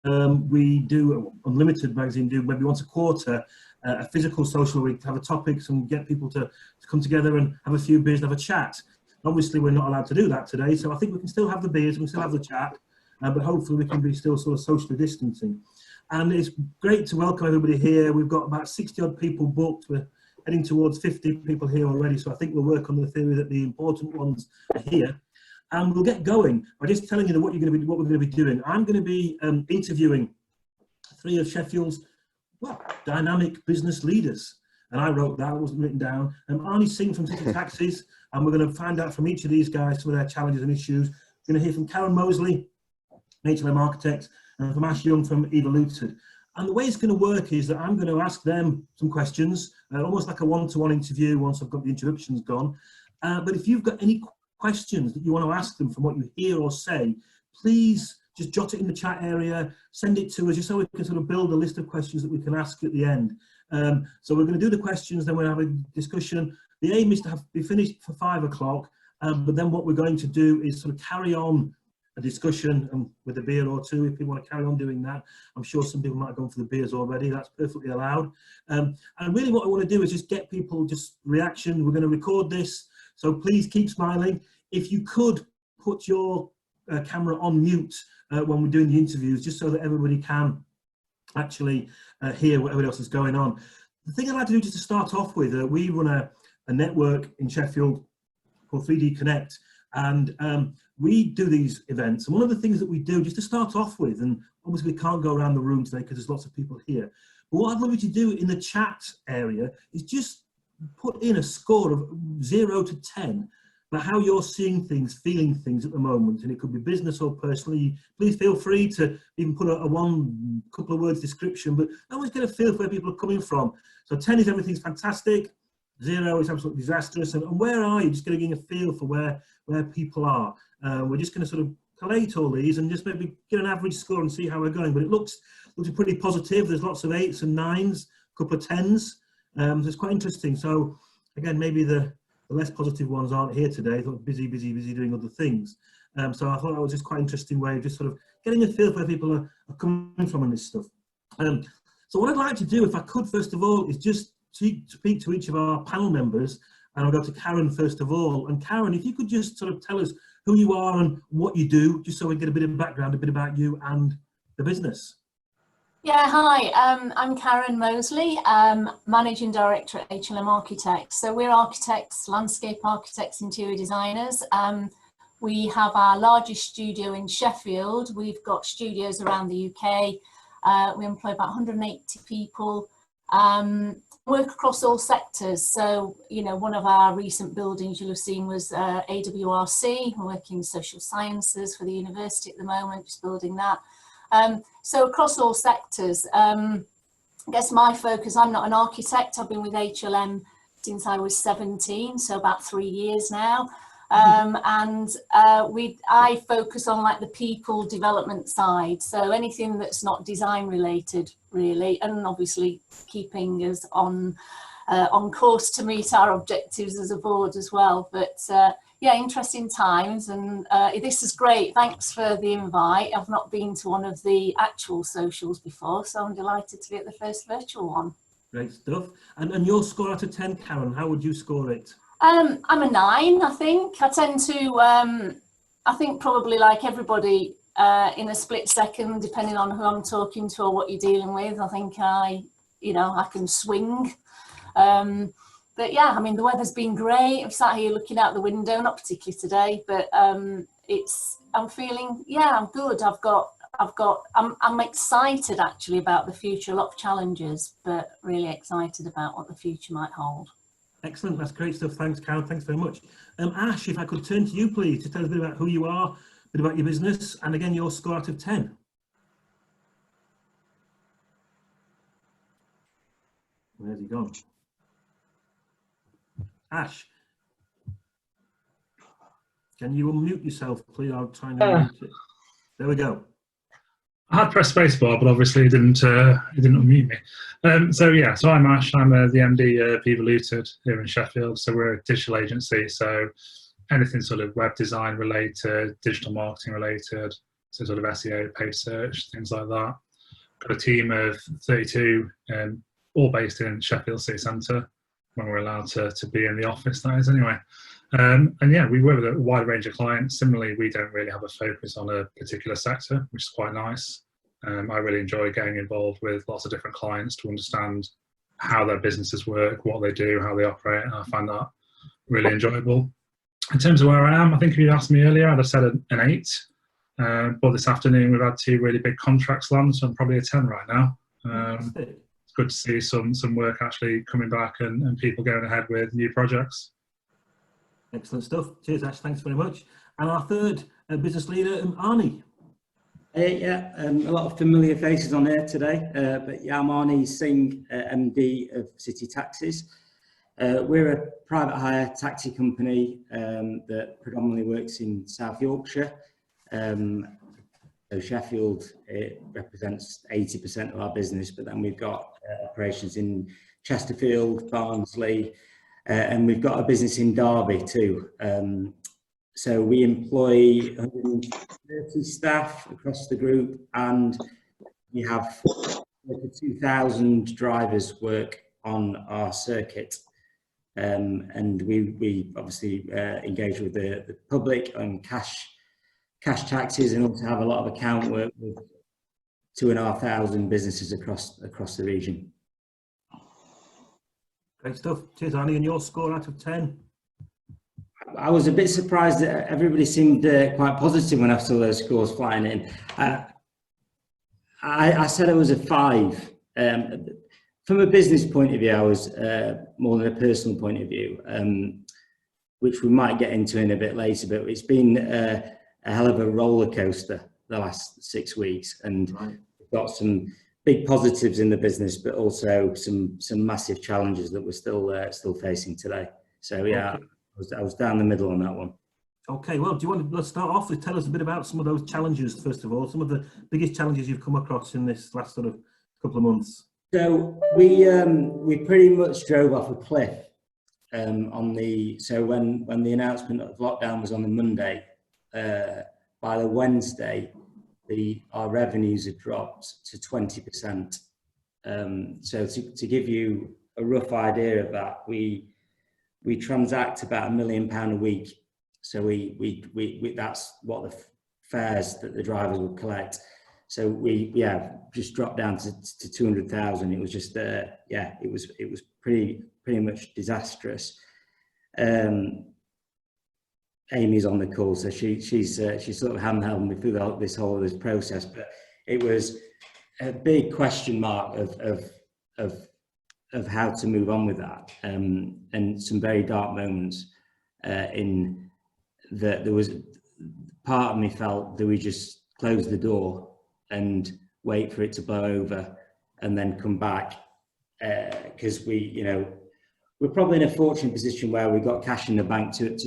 We do, Unlimited magazine do maybe once a quarter, a physical social week to have a topics and get people to come together and have a few beers and have a chat. Obviously, we're not allowed to do that today, so I think we can still have the beers, we can still have the chat, but hopefully we can be still sort of socially distancing. And it's great to welcome everybody here. We've got about 60 odd people booked. We're heading towards 50 people here already, so I think we'll work on the theory that the important ones are here. And we'll get going by just telling you what we're going to be doing. I'm going to be interviewing 3 of Sheffield's dynamic business leaders, and I wrote that, it wasn't written down. Arnie Singh from City Taxis, and we're going to find out from each of these guys some of their challenges and issues. We're going to hear from Karen Mosley, HLM Architects, and from Ash Young from Evoluted. And the way it's going to work is that I'm going to ask them some questions, almost like a one-to-one interview once I've got the introductions gone. But if you've got any questions that you want to ask them from what you hear or say, please just jot it in the chat area, send it to us, just so we can sort of build a list of questions that we can ask at the end. So we're going to do the questions, then we'll have a discussion. The aim is to be finished for 5 o'clock, but then what we're going to do is sort of carry on a discussion with a beer or two if people want to carry on doing that. I'm sure some people might have gone for the beers already, that's perfectly allowed. And really what I want to do is just get people just reaction. We're going to record this, so please keep smiling. If you could put your camera on mute when we're doing the interviews, just so that everybody can actually hear what everybody else is going on. The thing I'd like to do just to start off with, we run a network in Sheffield called 3D Connect, and we do these events. And one of the things that we do, just to start off with, and obviously we can't go around the room today because there's lots of people here, but what I'd love you to do in the chat area is just put in a score of 0 to 10 about how you're seeing things, feeling things at the moment, and it could be business or personally. Please feel free to even put a couple of words description, but I always get a feel for where people are coming from. So 10 is everything's fantastic, 0 is absolutely disastrous, and where are you? Just getting a feel for where people are. We're just going to sort of collate all these and just maybe get an average score and see how we're going. But it looks pretty positive. There's lots of 8s and 9s, a couple of 10s. So it's quite interesting. So again, maybe the less positive ones aren't here today. They're busy doing other things. So I thought that was just quite interesting way of just sort of getting a feel for where people are coming from on this stuff. So what I'd like to do, if I could, first of all, is just speak to each of our panel members, and I'll go to Karen first of all. And Karen, if you could just sort of tell us who you are and what you do, just so we get a bit of background, a bit about you and the business. Yeah, hi, I'm Karen Mosley, Managing Director at HLM Architects. So we're architects, landscape architects, interior designers. We have our largest studio in Sheffield. We've got studios around the UK. We employ about 180 people, work across all sectors. So, you know, one of our recent buildings you'll have seen was AWRC. We're working in social sciences for the university at the moment, just building that. So across all sectors, I guess my focus, I'm not an architect, I've been with HLM since I was 17, so about 3 years now. I focus on like the people development side, so anything that's not design related really, and obviously keeping us on course to meet our objectives as a board as well. But yeah, interesting times, and this is great. Thanks for the invite. I've not been to one of the actual socials before, so I'm delighted to be at the first virtual one. Great stuff. And your score out of 10, Karen, how would you score it? I'm a 9, I think. I tend to, I think probably like everybody, in a split second, depending on who I'm talking to or what you're dealing with, I think I can swing. But yeah, I mean, the weather's been great. I'm sat here looking out the window, not particularly today, but I'm feeling, yeah, I'm good. I'm excited actually about the future, a lot of challenges, but really excited about what the future might hold. Excellent, that's great stuff. Thanks, Karen, thanks very much. Ash, if I could turn to you, please, to tell us a bit about who you are, a bit about your business, and again, your score out of 10. Where's he gone? Ash, can you unmute yourself, please? I'll try and unmute it. There we go. I had pressed spacebar, but obviously it didn't unmute me. So yeah, so I'm Ash. I'm the MD of Evoluted here in Sheffield. So we're a digital agency. So anything sort of web design related, digital marketing related, so sort of SEO, paid search, things like that. Got a team of 32, all based in Sheffield City Centre, when we're allowed to be in the office, that is, anyway. And yeah, we work with a wide range of clients. Similarly, we don't really have a focus on a particular sector, which is quite nice. I really enjoy getting involved with lots of different clients to understand how their businesses work, what they do, how they operate, and I find that really enjoyable. In terms of where I am, I think if you'd asked me earlier, I'd have said an 8. But this afternoon we've had 2 really big contracts land, so I'm probably a 10 right now. It's good to see some work actually coming back and people going ahead with new projects. Excellent stuff. Cheers, Ash. Thanks very much. And our third business leader, Arnie. Yeah, a lot of familiar faces on here today, but yeah, I'm Arnie Singh, MD of City Taxis. We're a private hire taxi company that predominantly works in South Yorkshire. So Sheffield, it represents 80% of our business, but then we've got operations in Chesterfield, Barnsley, and we've got a business in Derby too. So we employ 130 staff across the group, and we have over 2,000 drivers work on our circuit. And we obviously engage with the public on cash taxes, and also have a lot of account work with 2,500 businesses across the region. Great stuff. Cheers, Arnie. And your score out of 10? I was a bit surprised that everybody seemed quite positive when I saw those scores flying in. I said it was a 5. From a business point of view, I was more than a personal point of view, which we might get into in a bit later, but it's been a hell of a roller coaster the last 6 weeks, and we've got some big positives in the business, but also some massive challenges that we're still facing today. So yeah, okay. I was down the middle on that one. Okay, well, let's start off with, tell us a bit about some of those challenges, first of all, some of the biggest challenges you've come across in this last sort of couple of months. So we pretty much drove off a cliff when the announcement of lockdown was on the Monday. By the Wednesday, our revenues had dropped to 20%. So to give you a rough idea of that, we transact about £1 million a week. So we that's what the fares that the drivers would collect. So we just dropped down to 200,000. It was just it was pretty much disastrous. Amy's on the call, so she's sort of hand-held me through this process, but it was a big question mark of how to move on with that, and some very dark moments in that there was part of me felt that we just close the door and wait for it to blow over and then come back, because we're probably in a fortunate position where we got cash in the bank to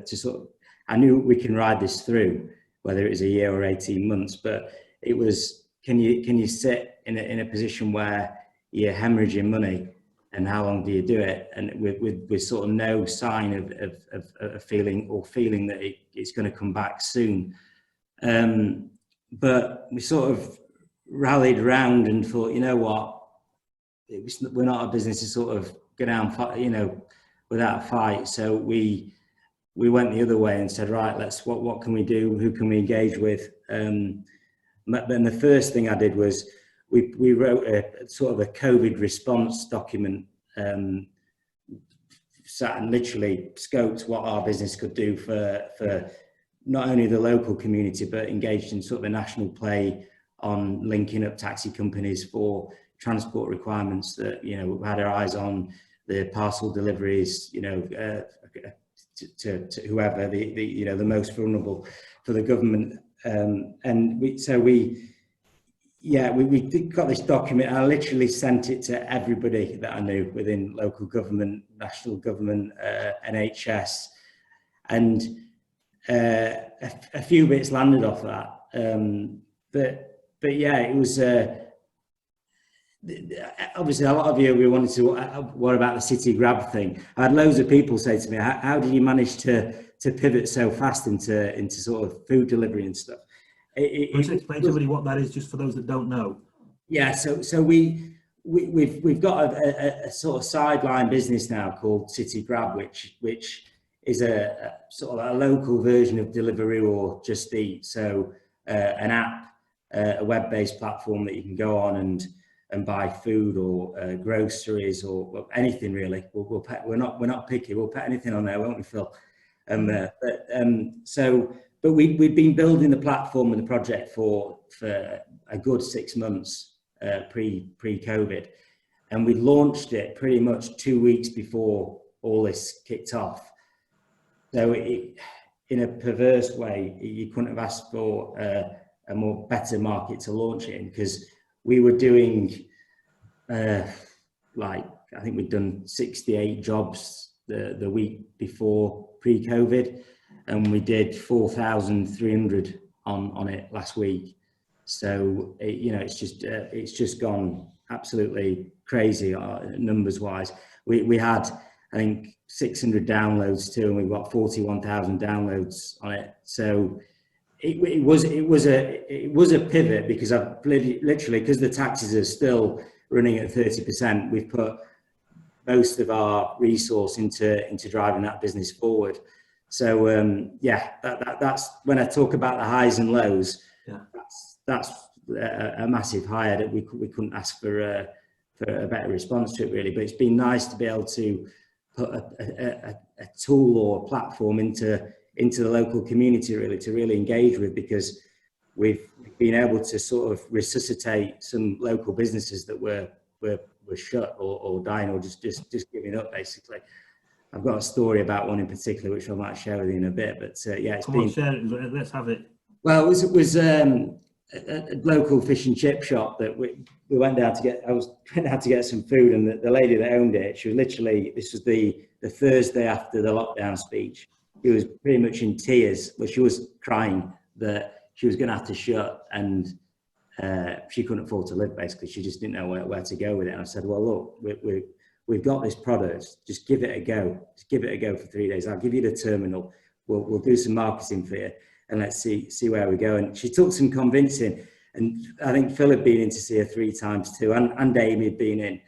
sort of, I knew we can ride this through, whether it was a year or 18 months, but it was, can you sit in a position where you're hemorrhaging money, and how long do you do it? And with sort of no sign of feeling that it's going to come back soon. But we sort of rallied around and thought, you know what, we're not a business to sort of go down, without a fight. So we went the other way and said, right, what can we do? Who can we engage with? Then the first thing I did was we wrote a sort of a COVID response document, sat and literally scoped what our business could do for not only the local community, but engaged in sort of a national play on linking up taxi companies for transport requirements that, we've had our eyes on, the parcel deliveries, to whoever, the most vulnerable for the government. And we got this document. I literally sent it to everybody that I knew within local government, national government, NHS, and a few bits landed off that. But yeah, it was obviously a lot of you, we wanted to, what about the city grab thing? I had loads of people say to me, how did you manage to pivot so fast into sort of food delivery and stuff? Can you explain to everybody what that is, just for those that don't know? Yeah, so we've got a sort of sideline business now called City Grab, which is a sort of a local version of Deliveroo or Just Eat. So an app, a web-based platform that you can go on and buy food or groceries or anything really. We're not picky. We'll put anything on there, won't we, Phil? But we've been building the platform and the project for a good 6 months pre-COVID, and we launched it pretty much 2 weeks before all this kicked off. So in a perverse way, you couldn't have asked for a more better market to launch it in, because we were doing like, I think we'd done 68 jobs the week before pre-COVID, and we did 4,300 on it last week. So it's just gone absolutely crazy numbers wise. We had, I think, 600 downloads too, and we've got 41,000 downloads on it. So it was a pivot, because I've literally, because the taxis are still running at 30%, we've put most of our resource into driving that business forward. So that's when I talk about the highs and lows. Yeah. That's a massive high that we couldn't ask for a better response to it really. But it's been nice to be able to put a tool or a platform into the local community really, to really engage with, because we've been able to sort of resuscitate some local businesses that were shut or dying or just giving up basically. I've got a story about one in particular which I might share with you in a bit, but yeah, it's been. Share it, let's have it. Well, it was a local fish and chip shop that we went down to get. I went down to get some food, and the lady that owned it, she was literally, this was the Thursday after the lockdown speech. She was pretty much in tears, but she was crying that she was going to have to shut, and she couldn't afford to live. Basically, she just didn't know where to go with it. And I said, well, look, we've got this product. Just give it a go. Just give it a go for 3 days. I'll give you the terminal. We'll do some marketing for you, and let's see where we go. And she took some convincing, and I think Phil had been in to see her 3 times too, and Amy had been in,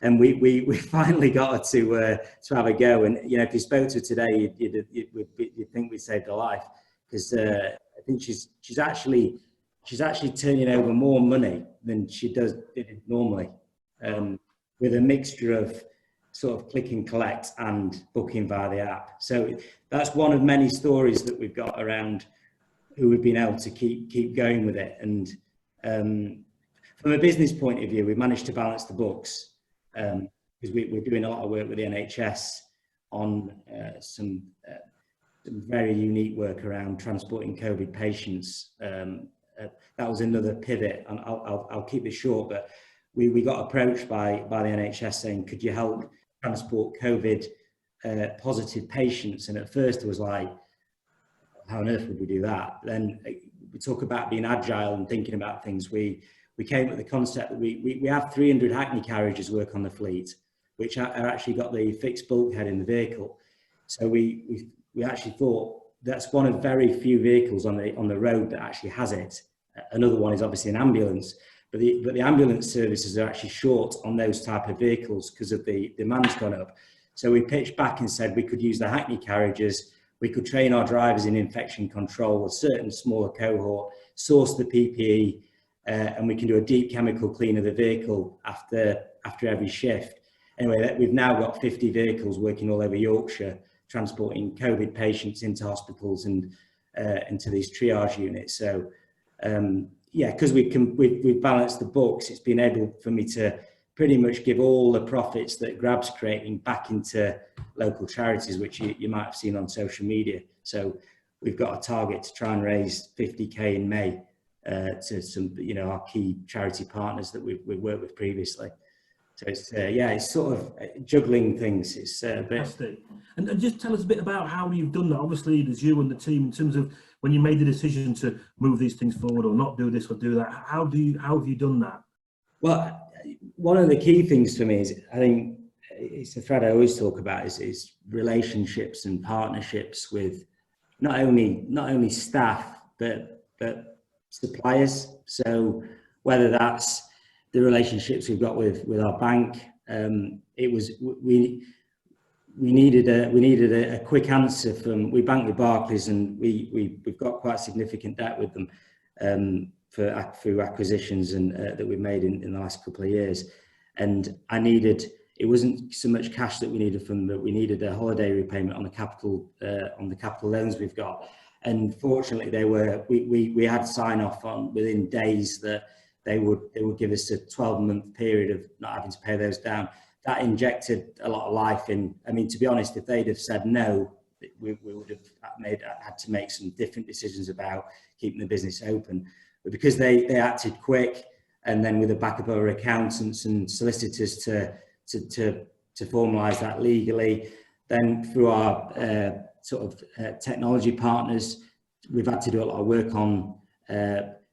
and we finally got her to have a go. And you know, if you spoke to her today, you'd think we saved her life, because I think she's actually turning over more money than she did normally, with a mixture of sort of click and collect and booking via the app. So that's one of many stories that we've got around who we've been able to keep going with it. And from a business point of view, we've managed to balance the books, because we're doing a lot of work with the NHS on some very unique work around transporting COVID patients. That was another pivot, and I'll keep it short, but we got approached by the NHS saying, could you help transport COVID positive patients? And at first it was like, how on earth would we do that? Then we talk about being agile and thinking about things. We came up with the concept that we have 300 Hackney carriages work on the fleet, which are actually got the fixed bulkhead in the vehicle. So we actually thought that's one of very few vehicles on the road that actually has it. Another one is obviously an ambulance, but the ambulance services are actually short on those type of vehicles because of the demand's gone up. So we pitched back and said we could use the Hackney carriages, we could train our drivers in infection control, a certain smaller cohort, source the PPE, and we can do a deep chemical clean of the vehicle after every shift. Anyway, we've now got 50 vehicles working all over Yorkshire, transporting COVID patients into hospitals and into these triage units. So yeah, because we've balanced the books, it's been able for me to pretty much give all the profits that Grab's creating back into local charities, which you might have seen on social media. So we've got a target to try and raise 50k in May to some, our key charity partners that we've worked with previously. So it's yeah, it's sort of juggling things. It's fantastic. And just tell us a bit about how you've done that. Obviously, there's you and the team in terms of when you made the decision to move these things forward or not do this or do that. How have you done that? Well, one of the key things for me is, I think it's a thread I always talk about, is relationships and partnerships with not only staff but suppliers. So whether that's the relationships we've got with our bank, we needed a quick answer from, we bank with Barclays, and we've got quite significant debt with them through acquisitions and that we've made in the last couple of years. And it wasn't so much cash that we needed from them, but we needed a holiday repayment on the capital loans we've got. And fortunately, we had sign off on within days that they would give us a 12-month period of not having to pay those down. That injected a lot of life in. I mean, to be honest, if they'd have said no, we would have had to make some different decisions about keeping the business open. But because they acted quick, and then with the backup of our accountants and solicitors to formalise that legally, then through our technology partners, we've had to do a lot of work on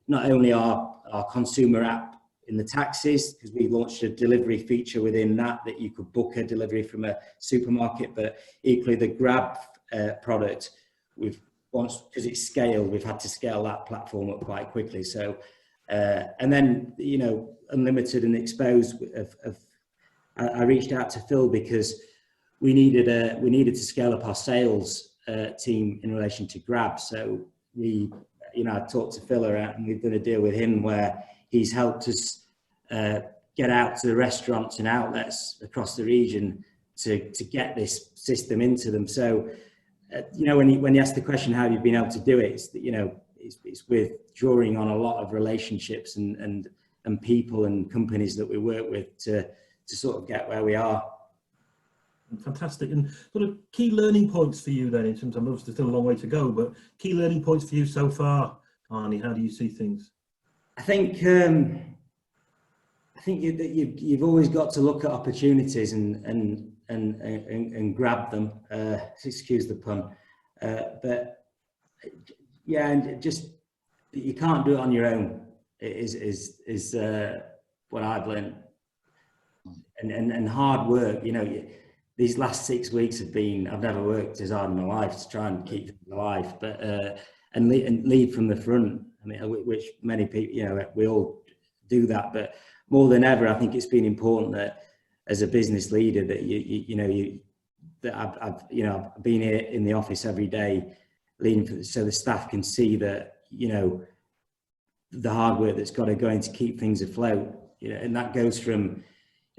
not only our consumer app in the taxis, because we launched a delivery feature within that you could book a delivery from a supermarket, but equally the Grab product, because it's scaled, we've had to scale that platform up quite quickly. So, and then, you know, unlimited and exposed, I reached out to Phil because we needed to scale up our sales team in relation to Grab. So I talked to Phil around, and we've done a deal with him where he's helped us get out to the restaurants and outlets across the region to get this system into them. So, when you ask the question how you've been able to do it, it's with drawing on a lot of relationships and people and companies that we work with to sort of get where we are. Fantastic. And sort of key learning points for you then, in terms of, obviously still a long way to go, but key learning points for you so far, Arnie, how do you see things? I think you've always got to look at opportunities and grab them. Excuse the pun, but yeah, and just you can't do it on your own. Is what I've learned, and hard work. These last 6 weeks have been, I've never worked as hard in my life to try and keep things alive, but and lead from the front. I mean, which many people, we all do that, but more than ever, I think it's been important that as a business leader that I've been here in the office every day, leading so the staff can see that the hard work that's got to go in to keep things afloat. And that goes from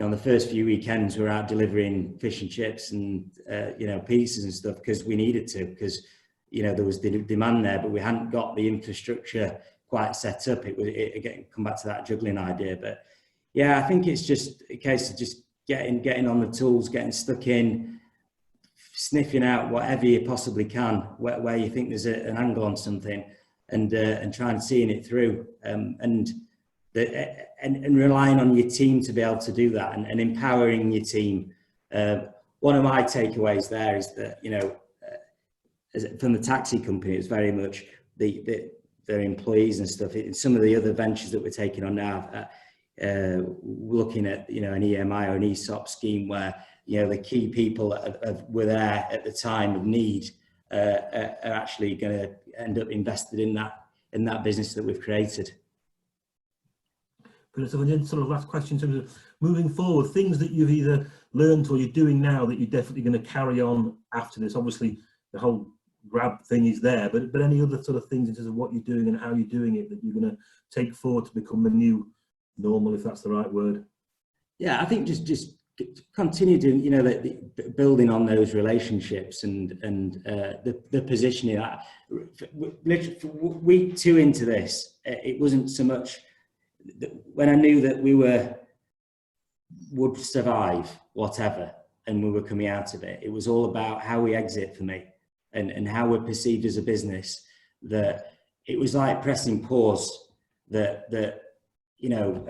on the first few weekends we're out delivering fish and chips and pizzas and stuff because we needed to, because there was the demand there, but we hadn't got the infrastructure quite set up. Again, come back to that juggling idea, but yeah, I think it's just a case of just getting on the tools, getting stuck in, sniffing out whatever you possibly can, where you think there's an angle on something, and trying seeing it through, and relying on your team to be able to do that, and empowering your team. One of my takeaways there is that from the taxi company, it's very much their employees and stuff. In some of the other ventures that we're taking on now, looking at an EMI or an ESOP scheme where the key people that were there at the time of need are actually going to end up invested in that business that we've created. But so then, sort of last question in terms of moving forward, things that you've either learned or you're doing now that you're definitely going to carry on after this. Obviously, the whole Grab thing is there, but any other sort of things in terms of what you're doing and how you're doing it that you're going to take forward to become the new normal, if that's the right word? Yeah, I think just continue doing, building on those relationships and the positioning. Literally, week 2 into this, it wasn't so much when I knew that we would survive whatever and we were coming out of it. It was all about how we exit for me and how we're perceived as a business. That it was like pressing pause. That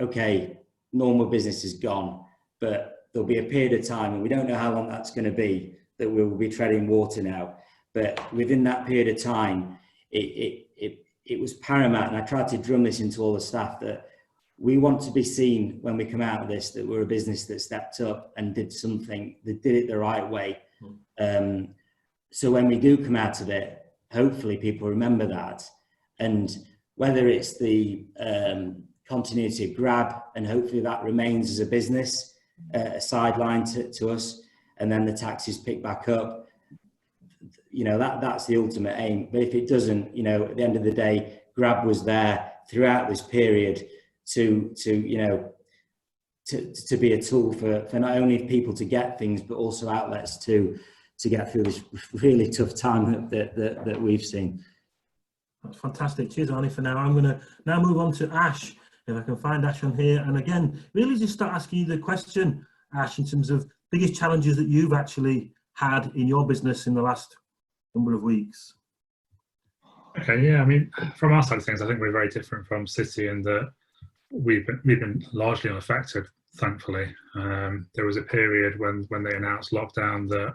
okay, normal business is gone, but there'll be a period of time, and we don't know how long that's going to be, that we will be treading water now. But within that period of time, it was paramount, and I tried to drum this into all the staff, that we want to be seen when we come out of this, that we're a business that stepped up and did something, that did it the right way. So when we do come out of it, hopefully people remember that. And whether it's the continuity of Grab, and hopefully that remains as a business, a sideline to us, and then the taxis pick back up. You know, that's the ultimate aim. But if it doesn't, you know, at the end of the day, Grab was there throughout this period to be a tool for not only people to get things, but also outlets to get through this really tough time that we've seen. That's fantastic. Cheers, Arnie, for now. I'm going to now move on to Ash, if I can find Ash on here. And again, really just start asking you the question, Ash, in terms of biggest challenges that you've actually had in your business in the last number of weeks. Okay, yeah, I mean, from our side of things, I think we're very different from City in that we've been largely unaffected, thankfully. There was a period when they announced lockdown that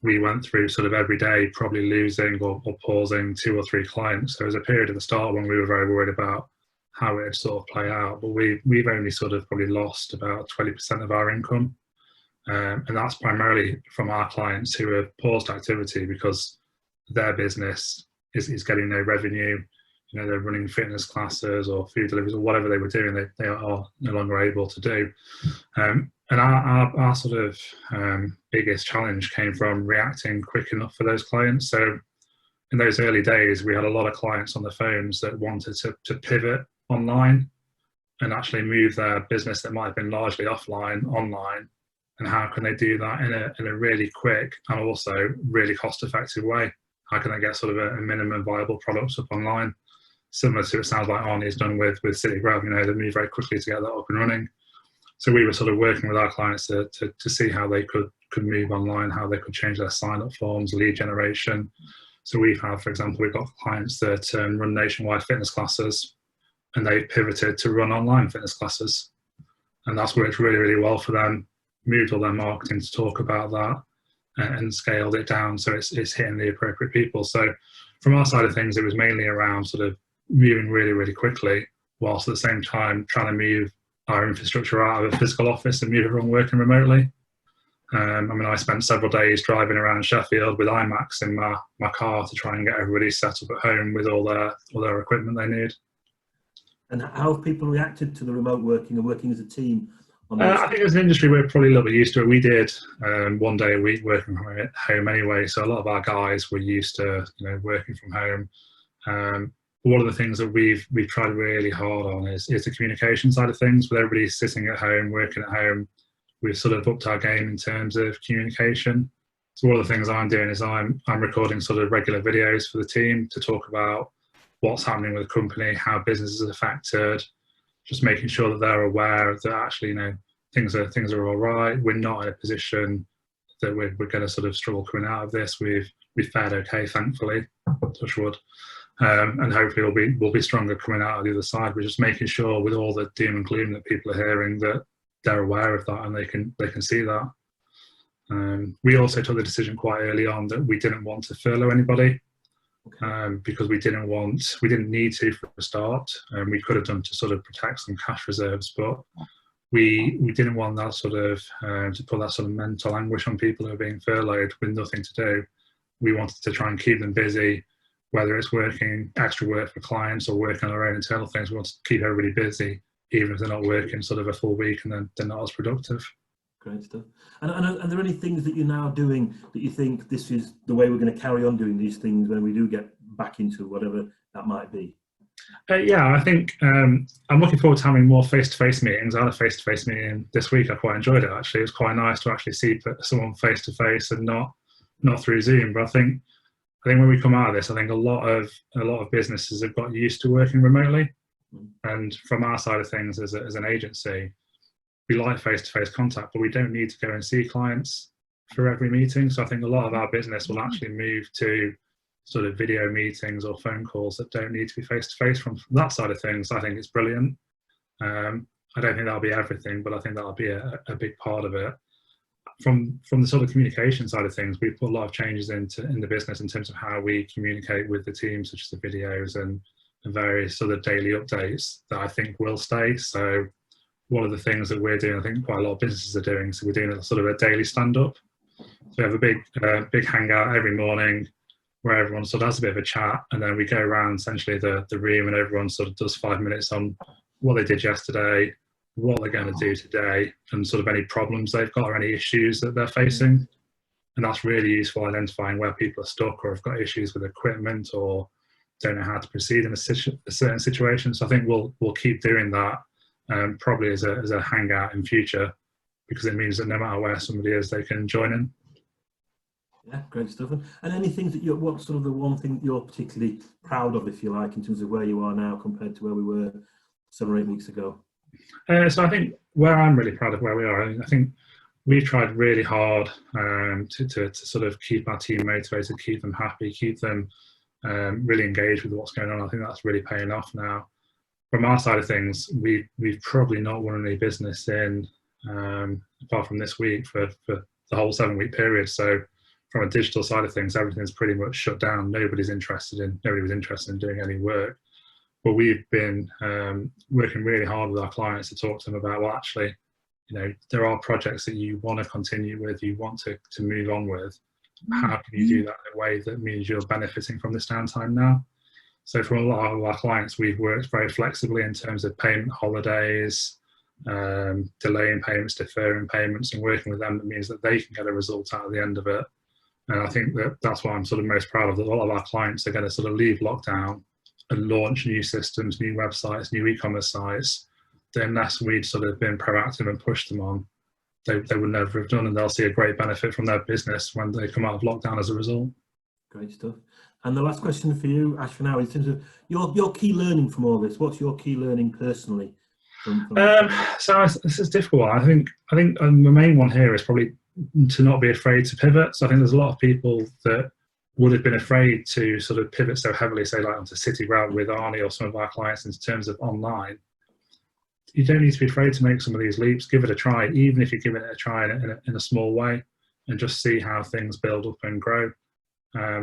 we went through sort of every day probably losing or pausing 2 or 3 clients. There was a period at the start when we were very worried about how it would sort of play out, but we've only sort of probably lost about 20% of our income. And that's primarily from our clients who have paused activity because their business is getting no revenue. You know, they're running fitness classes or food deliveries or whatever they were doing, they are no longer able to do. And our sort of biggest challenge came from reacting quick enough for those clients. So in those early days, we had a lot of clients on the phones that wanted to pivot online and actually move their business that might have been largely offline online. And how can they do that in a really quick and also really cost-effective way? How can they get sort of a minimum viable product up online? Similar to, it sounds like Arnie's done with City Grab, you know, they moved very quickly to get that up and running. So we were sort of working with our clients to see how they could move online, how they could change their sign-up forms, lead generation. So we've had, for example, we've got clients that run nationwide fitness classes, and they pivoted to run online fitness classes. And that's worked really, really well for them, moved all their marketing to talk about that and scaled it down so it's hitting the appropriate people. So from our side of things, it was mainly around sort of moving really, really quickly, whilst at the same time trying to move our infrastructure out of a physical office and move everyone working remotely. I mean, I spent several days driving around Sheffield with iMacs in my car to try and get everybody set up at home with all their equipment they need. And how have people reacted to the remote working and working as a team? I think as an industry, we're probably a little bit used to it. We did 1 day a week working from home anyway, so a lot of our guys were used to, you know, working from home. One of the things that we've tried really hard on is the communication side of things. With everybody sitting at home, working at home, we've sort of upped our game in terms of communication. So one of the things I'm doing is I'm recording sort of regular videos for the team to talk about what's happening with the company, how business is affected, just making sure that they're aware that actually, you know, things are all right. We're not in a position that we're going to sort of struggle coming out of this. We've fared okay, thankfully, touch wood. And hopefully we'll be stronger coming out of the other side. We're just making sure with all the doom and gloom that people are hearing that they're aware of that and they can see that. We also took the decision quite early on that we didn't want to furlough anybody because we didn't need to for a start. We could have done to sort of protect some cash reserves, but we didn't want that sort of to put that sort of mental anguish on people who are being furloughed with nothing to do. We wanted to try and keep them busy, whether it's working extra work for clients or working on our own internal things. We want to keep everybody busy, even if they're not working sort of a full week and then they're not as productive. Great stuff. And are there any things that you're now doing that you think this is the way we're going to carry on doing these things when we do get back into whatever that might be? Yeah, I think I'm looking forward to having more face-to-face meetings. I had a face-to-face meeting this week. I quite enjoyed it, actually. It was quite nice to actually see someone face-to-face and not through Zoom. But I think when we come out of this, I think a lot of businesses have got used to working remotely. And from our side of things as an agency, we like face-to-face contact, but we don't need to go and see clients for every meeting. So I think a lot of our business will actually move to sort of video meetings or phone calls that don't need to be face-to-face. From that side of things, I think it's brilliant. I don't think that'll be everything, but I think that'll be a big part of it. From the sort of communication side of things, we've put a lot of changes in the business in terms of how we communicate with the team, such as the videos and various sort of daily updates that I think will stay. So one of the things that we're doing, I think quite a lot of businesses are doing, so we're doing a sort of a daily stand-up. So we have a big hangout every morning. where everyone sort of has a bit of a chat, and then we go around essentially the room, and everyone sort of does 5 minutes on what they did yesterday, what they're going to do today, and sort of any problems they've got or any issues that they're facing. And that's really useful, identifying where people are stuck or have got issues with equipment or don't know how to proceed in a certain situation. So I think we'll keep doing that, probably as a hangout in future, because it means that no matter where somebody is, they can join in. Yeah, great stuff. And anything that what's sort of the one thing that you're particularly proud of, if you like, in terms of where you are now compared to where we were 7 or 8 weeks ago? So I think where I'm really proud of where we are, I think we've tried really hard to sort of keep our team motivated, keep them happy, keep them really engaged with what's going on. I think that's really paying off now. From our side of things, we've probably not won any business in, apart from this week, for the whole 7-week period. So from a digital side of things, everything's pretty much shut down. Nobody was interested in doing any work. But we've been working really hard with our clients to talk to them about, well, actually, there are projects that you want to continue with, you want to move on with. How can you do that in a way that means you're benefiting from this downtime now? So for a lot of our clients, we've worked very flexibly in terms of payment holidays, delaying payments, deferring payments, and working with them. That means that they can get a result out of the end of it. And I think that's what I'm sort of most proud of, that a lot of our clients are going to sort of leave lockdown and launch new systems, new websites, new e-commerce sites, that unless we'd sort of been proactive and pushed them on, they would never have done, and they'll see a great benefit from their business when they come out of lockdown as a result. Great stuff. And the last question for you, Ash, for now, in terms of your key learning from all this, what's your key learning personally? So this is a difficult one. I think the main one here is probably to not be afraid to pivot. So I think there's a lot of people that would have been afraid to sort of pivot so heavily, say like onto City Route with Arnie or some of our clients in terms of online. You don't need to be afraid to make some of these leaps. Give it a try, even if you're giving it a try in a small way, and just see how things build up and grow.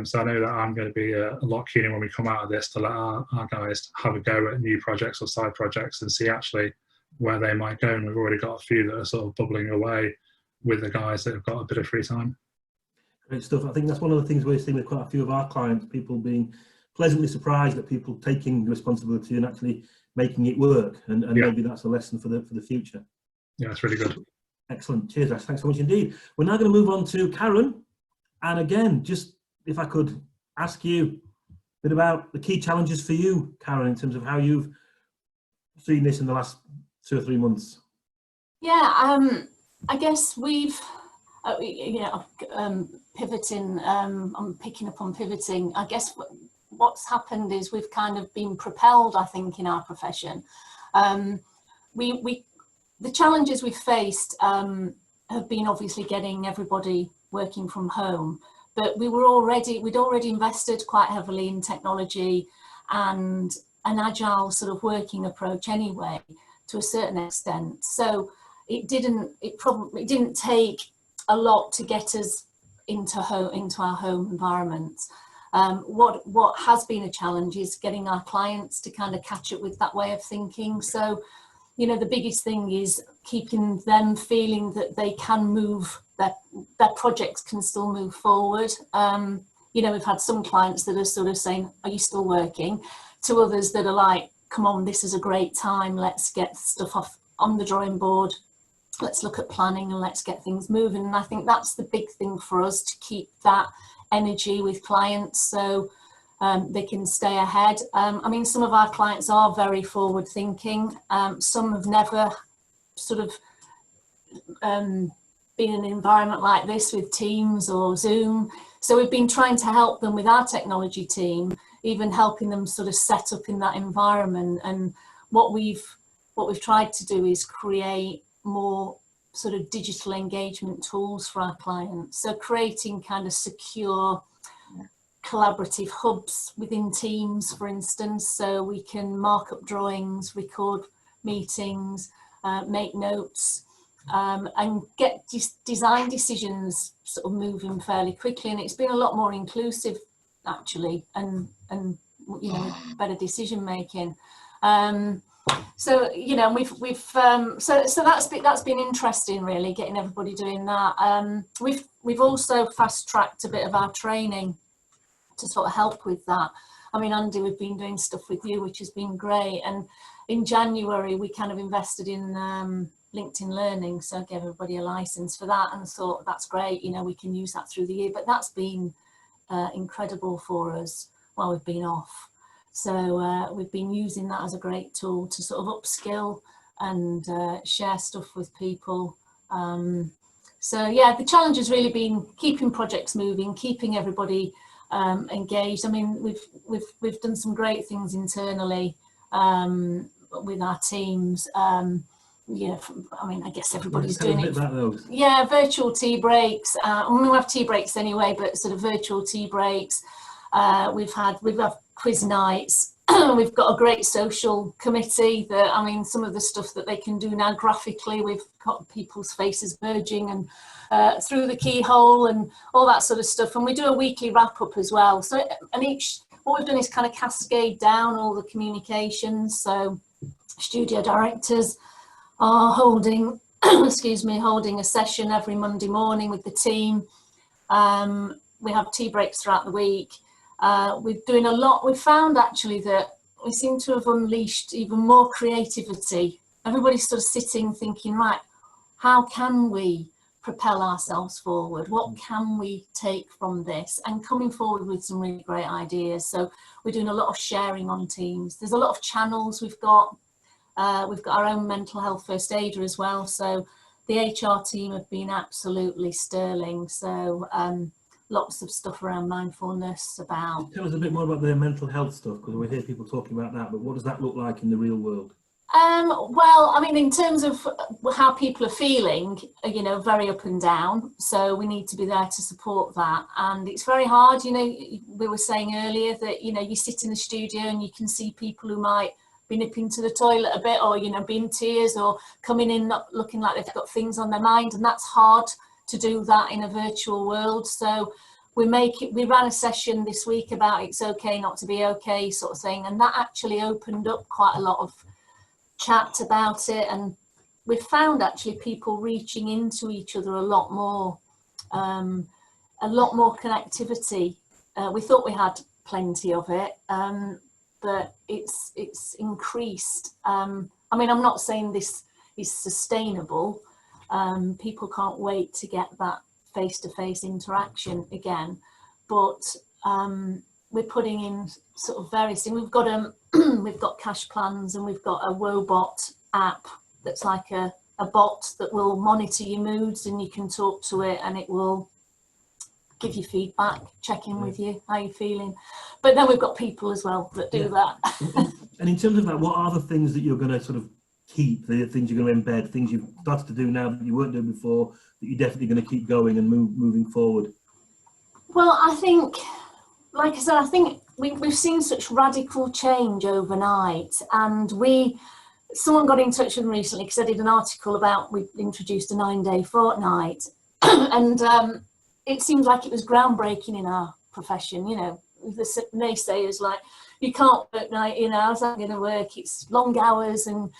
So I know that I'm going to be a lot keener when we come out of this to let our guys have a go at new projects or side projects and see actually where they might go. And we've already got a few that are sort of bubbling away with the guys that have got a bit of free time. Great stuff. I think that's one of the things we're seeing with quite a few of our clients, people being pleasantly surprised at people taking responsibility and actually making it work. And maybe that's a lesson for the future. Yeah, it's really good. Excellent. Cheers, Ash. Thanks so much indeed. We're now going to move on to Karen. And again, just if I could ask you a bit about the key challenges for you, Karen, in terms of how you've seen this in the last 2 or 3 months. Yeah, I guess we've, pivoting, I'm picking up on pivoting. I guess what's happened is we've kind of been propelled, I think, in our profession. The challenges we've faced have been obviously getting everybody working from home, but we'd already invested quite heavily in technology and an agile sort of working approach anyway, to a certain extent. So it probably didn't take a lot to get us into our home environments. What has been a challenge is getting our clients to kind of catch up with that way of thinking. So, the biggest thing is keeping them feeling that they can move, their projects can still move forward. We've had some clients that are sort of saying, are you still working? To others that are like, come on, this is a great time, let's get stuff off on the drawing board, let's look at planning and let's get things moving. And I think that's the big thing for us, to keep that energy with clients so they can stay ahead. Some of our clients are very forward thinking. Some have never sort of been in an environment like this with Teams or Zoom. So we've been trying to help them with our technology team, even helping them sort of set up in that environment. And what we've tried to do is create more sort of digital engagement tools for our clients. So creating kind of secure collaborative hubs within Teams, for instance, so we can mark up drawings, record meetings, make notes, and get design decisions sort of moving fairly quickly. And it's been a lot more inclusive actually, and better decision making. So that's been interesting, really, getting everybody doing that. We've also fast tracked a bit of our training. sort of help with that. I mean, Andy, we've been doing stuff with you, which has been great. And in January, we kind of invested in LinkedIn Learning. So I gave everybody a license for that and thought that's great. You know, we can use that through the year. But that's been incredible for us while we've been off. So we've been using that as a great tool to sort of upskill and share stuff with people. So yeah, the challenge has really been keeping projects moving, keeping everybody engaged. I mean, we've done some great things internally with our teams. Yeah, I mean, I guess everybody's doing it. Yeah, virtual tea breaks. I mean, we have tea breaks anyway, but sort of virtual tea breaks. We've had quiz nights. We've got a great social committee that, I mean, some of the stuff that they can do now graphically, we've got people's faces merging and through the keyhole and all that sort of stuff. And we do a weekly wrap up as well. So, and what we've done is kind of cascade down all the communications. So studio directors are holding, excuse me, holding a session every Monday morning with the team. We have tea breaks throughout the week. We're doing a lot. We found actually that we seem to have unleashed even more creativity. Everybody's sort of sitting thinking, right, how can we propel ourselves forward? What can we take from this? And coming forward with some really great ideas. So we're doing a lot of sharing on Teams. There's a lot of channels we've got. We've got our own mental health first aider as well. So the HR team have been absolutely sterling. So lots of stuff around mindfulness about. Tell us a bit more about the mental health stuff, because we hear people talking about that, but what does that look like in the real world? Well, I mean, in terms of how people are feeling, you know, very up and down. So we need to be there to support that. And it's very hard, you know, we were saying earlier that, you know, you sit in the studio and you can see people who might be nipping to the toilet a bit, or, you know, be in tears or coming in not looking like they've got things on their mind. And that's hard to do that in a virtual world. So we ran a session this week about it's okay not to be okay sort of thing. And that actually opened up quite a lot of chat about it. And we found actually people reaching into each other a lot more connectivity. We thought we had plenty of it, but it's increased. I mean, I'm not saying this is sustainable. People can't wait to get that face-to-face interaction again, but we're putting in sort of various things. We've got we've got cash plans, and we've got a Wobot app that's like a bot that will monitor your moods, and you can talk to it and it will give you feedback, check in with you, how you're feeling. But then we've got people as well that do that. And in terms of that, what are the things that you're going to sort of keep, the things you're going to embed, things you've started to do now that you weren't doing before, that you're definitely going to keep going and moving forward? Well, I think, like I said, I think we've seen such radical change overnight. And someone got in touch with me recently because I did an article about, we introduced a 9-day fortnight. And it seemed like it was groundbreaking in our profession. You know, the naysayers like, you can't work 19 hours, that's going to work, it's long hours. And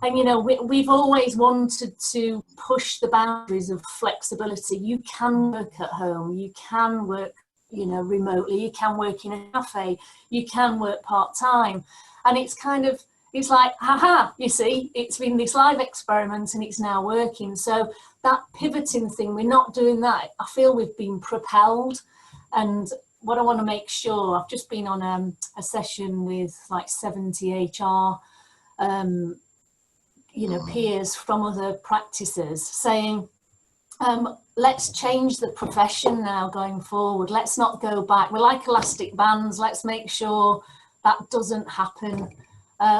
you know, we've always wanted to push the boundaries of flexibility. You can work at home, you can work, you know, remotely, you can work in a cafe, you can work part-time. And it's kind of, it's like, haha, you see, it's been this live experiment and it's now working. So that pivoting thing, we're not doing that. I feel we've been propelled. And what I want to make sure, I've just been on a session with like 70 HR, you know, peers from other practices saying, let's change the profession now going forward. Let's not go back. We're like elastic bands. Let's make sure that doesn't happen.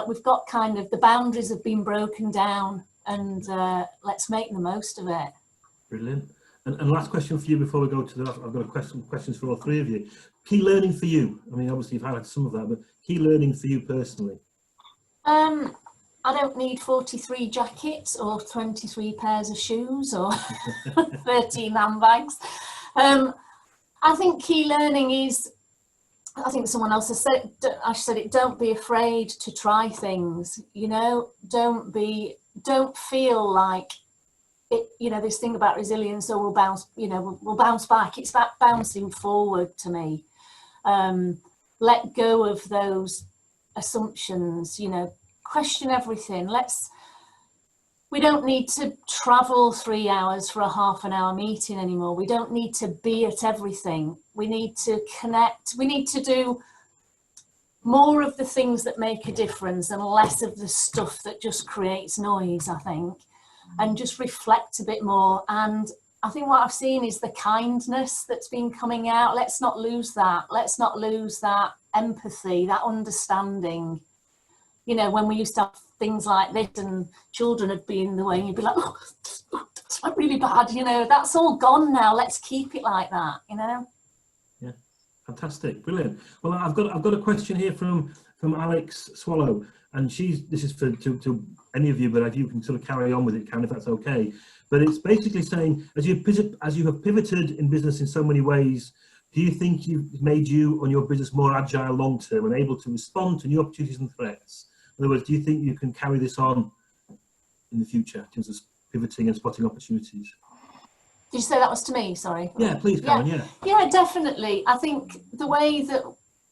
We've got kind of, the boundaries have been broken down, and let's make the most of it. Brilliant. And last question for you before we go to the, I've got questions for all three of you. Key learning for you. I mean, obviously you've had some of that, but key learning for you personally. I don't need 43 jackets or 23 pairs of shoes or 13 handbags. I think key learning is, I think someone else has said, I said it, don't be afraid to try things, you know, don't feel like it, you know, this thing about resilience, so we'll bounce, you know, we'll bounce back. It's about bouncing forward to me. let go of those assumptions, you know, question everything. We don't need to travel 3 hours for a half-an-hour meeting anymore. We don't need to be at everything. We need to connect. We need to do more of the things that make a difference and less of the stuff that just creates noise, I think, and just reflect a bit more. And I think what I've seen is the kindness that's been coming out. Let's not lose that. Let's not lose that empathy, that understanding. You know, when we used to have things like this and children would be in the way and you'd be like, oh, that's like really bad, you know, that's all gone now. Let's keep it like that, you know. Yeah, fantastic, brilliant. Well, I've got a question here from Alex Swallow, and this is for to any of you, but if you can sort of carry on with it, Karen, if that's okay. But it's basically saying, as you have pivoted in business in so many ways, do you think you've made you and your business more agile long term and able to respond to new opportunities and threats? In other words, do you think you can carry this on in the future in terms of pivoting and spotting opportunities? Did you say that was to me? Sorry. Yeah, please, Karen. Yeah. Yeah, definitely. I think the way that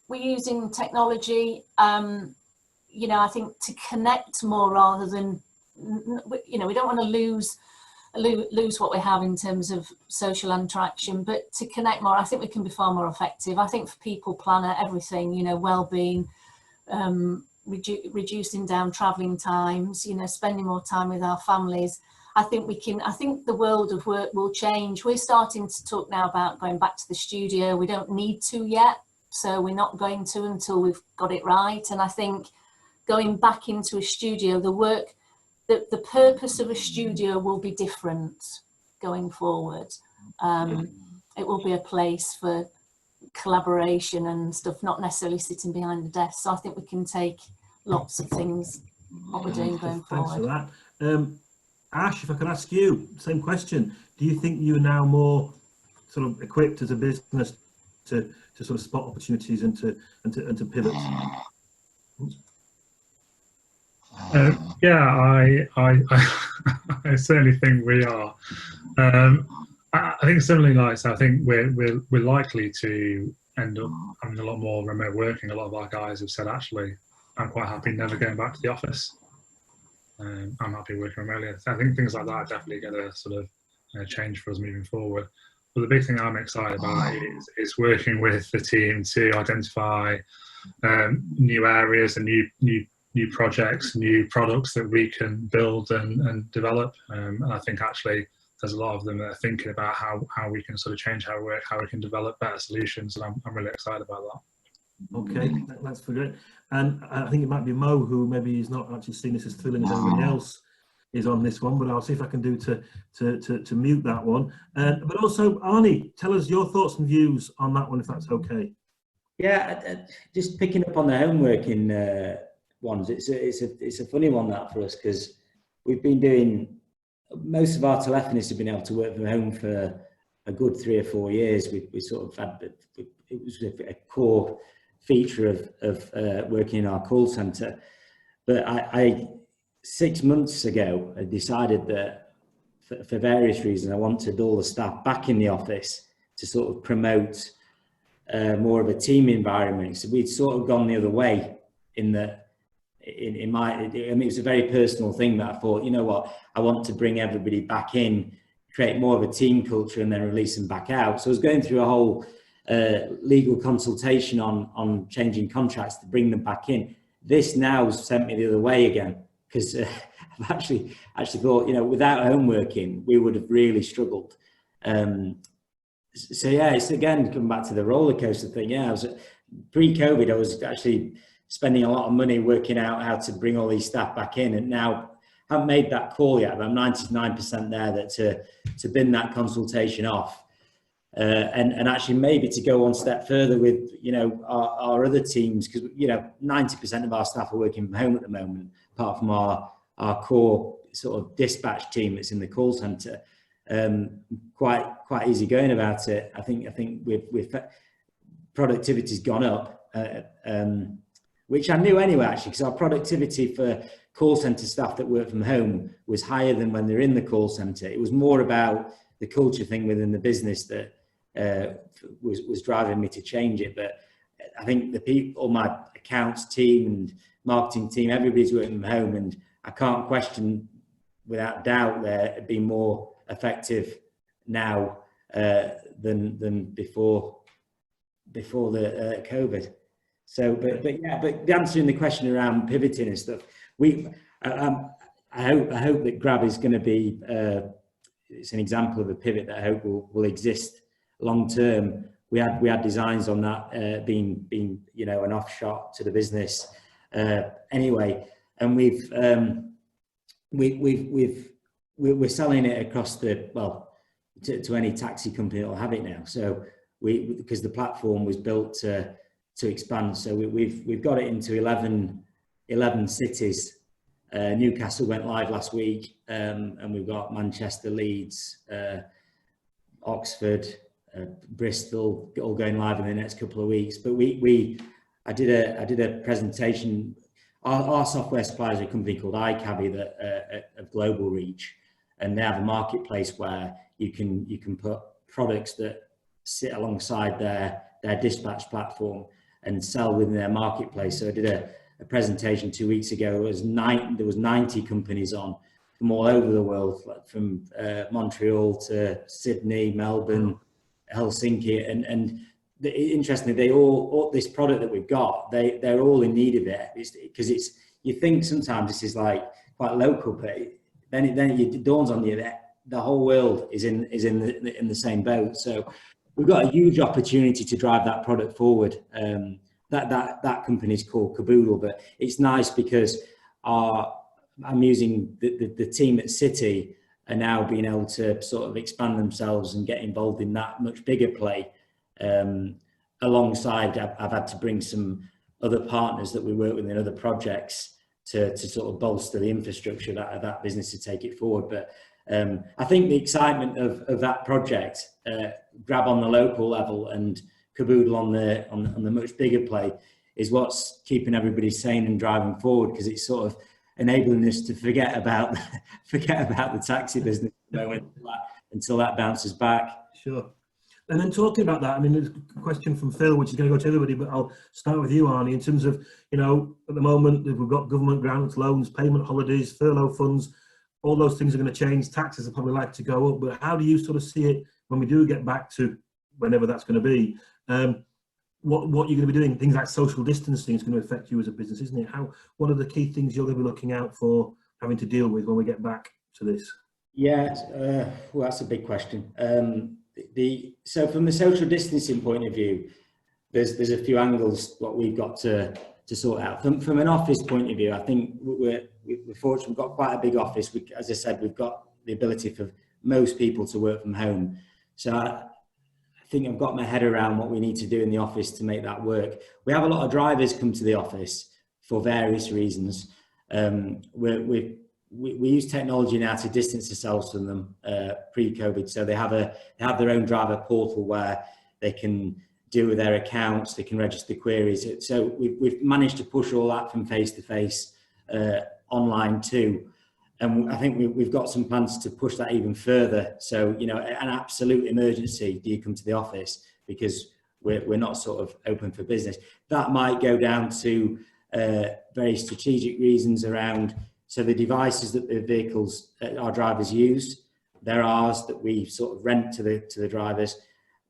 we're using technology, you know, I think to connect more rather than, you know, we don't want to lose what we have in terms of social interaction, but to connect more, I think we can be far more effective. I think for people, planner, everything, you know, well-being, reducing down travelling times, you know, spending more time with our families. I think the world of work will change. We're starting to talk now about going back to the studio. We don't need to yet, so we're not going to until we've got it right. And I think going back into a studio, the purpose of a studio will be different going forward. It will be a place for collaboration and stuff, not necessarily sitting behind the desk. So I think we can take lots of things, what we're doing going forward. Thanks for that. Ash, if I could ask you, same question. Do you think you're now more sort of equipped as a business to sort of spot opportunities and to pivot? Yeah, I certainly think we are. I think similarly, like, so I think we're likely to end up having a lot more remote working. A lot of our guys have said, actually, I'm quite happy never going back to the office. I'm happy working remotely. I think things like that are definitely going to sort of change for us moving forward. But the big thing I'm excited about is working with the team to identify new areas and new projects, new products that we can build and develop. And I think actually there's a lot of them that are thinking about how we can sort of change how we work, how we can develop better solutions, and I'm really excited about that. Okay, that's great. And I think it might be Mo, who maybe is not actually seeing this as thrilling as everybody else is on this one, but I'll see if I can do to mute that one. But also, Arnie, tell us your thoughts and views on that one, if that's okay. Yeah, just picking up on the home working ones. It's a funny one, that, for us, because we've been doing, most of our telephonists have been able to work from home for a good 3 or 4 years. We sort of had, it was a core feature of working in our call centre. But I 6 months ago, I decided that for various reasons, I wanted all the staff back in the office to sort of promote more of a team environment. So we'd sort of gone the other way in that, it was a very personal thing that I thought, you know what, I want to bring everybody back in, create more of a team culture, and then release them back out. So I was going through a whole legal consultation on changing contracts to bring them back in. This now has sent me the other way again, because I've actually thought, you know, without home working, we would have really struggled. So yeah, it's again coming back to the roller coaster thing. Yeah, I was pre-COVID, I was actually spending a lot of money working out how to bring all these staff back in, and now I haven't made that call yet, but I'm 99% there that to bin that consultation off, and actually maybe to go one step further with, you know, our other teams, because, you know, 90% of our staff are working from home at the moment, apart from our core sort of dispatch team that's in the call centre. Quite easy going about it. I think we've productivity's gone up, which I knew anyway, actually, because our productivity for call centre staff that work from home was higher than when they're in the call centre. It was more about the culture thing within the business that was driving me to change it. But I think the people, all my accounts team and marketing team, everybody's working from home, and I can't question without doubt they're being more effective now than before the COVID. So, but answering the question around pivoting and stuff, I hope that Grab is going to be it's an example of a pivot that I hope will exist long term. We had designs on that being you know, an offshot to the business anyway, and we're selling it across to any taxi company that will have it now. So because the platform was built to expand, so we've got it into 11 cities. Newcastle went live last week, and we've got Manchester, Leeds, Oxford, Bristol all going live in the next couple of weeks. But I did a presentation. Our software supplier is a company called iCabby that of global reach, and they have a marketplace where you can put products that sit alongside their dispatch platform and sell within their marketplace. So I did a presentation 2 weeks ago. There was 90 companies on from all over the world, like from Montreal to Sydney, Melbourne, Helsinki, and interestingly, they all this product that we've got, they're all in need of it, because you think sometimes this is like quite local, but then it dawns on you that the whole world is in the same boat. So we've got a huge opportunity to drive that product forward. That company is called Caboodle, but it's nice because I'm using the team at City are now being able to sort of expand themselves and get involved in that much bigger play. Alongside, I've had to bring some other partners that we work with in other projects to sort of bolster the infrastructure of that business to take it forward. But I think the excitement of that project, Grab on the local level and Caboodle on the much bigger play, is what's keeping everybody sane and driving forward, because it's sort of enabling us to forget about the taxi business at the moment until that bounces back. Sure. And then talking about that, I mean, there's a question from Phil, which is going to go to everybody, but I'll start with you, Arnie, in terms of, you know, at the moment, we've got government grants, loans, payment holidays, furlough funds, all those things are going to change. Taxes are probably likely to go up, but how do you sort of see it when we do get back to whenever that's going to be? What you're going to be doing, things like social distancing is going to affect you as a business, isn't it? What are the key things you're going to be looking out for, having to deal with when we get back to this? Yeah, well, that's a big question. So from the social distancing point of view, there's a few angles what we've got to sort out. From an office point of view, I think we're fortunate. We've got quite a big office. As I said, we've got the ability for most people to work from home. So I think I've got my head around what we need to do in the office to make that work. We have a lot of drivers come to the office for various reasons. We use technology now to distance ourselves from them pre-COVID. So they have their own driver portal where they can deal with their accounts, they can register queries. So we've managed to push all that from face to face online too. And I think we've got some plans to push that even further. So, you know, an absolute emergency, do you come to the office? Because we're not sort of open for business. That might go down to very strategic reasons around, so the devices that the vehicles our drivers use, they're ours that we sort of rent to the drivers.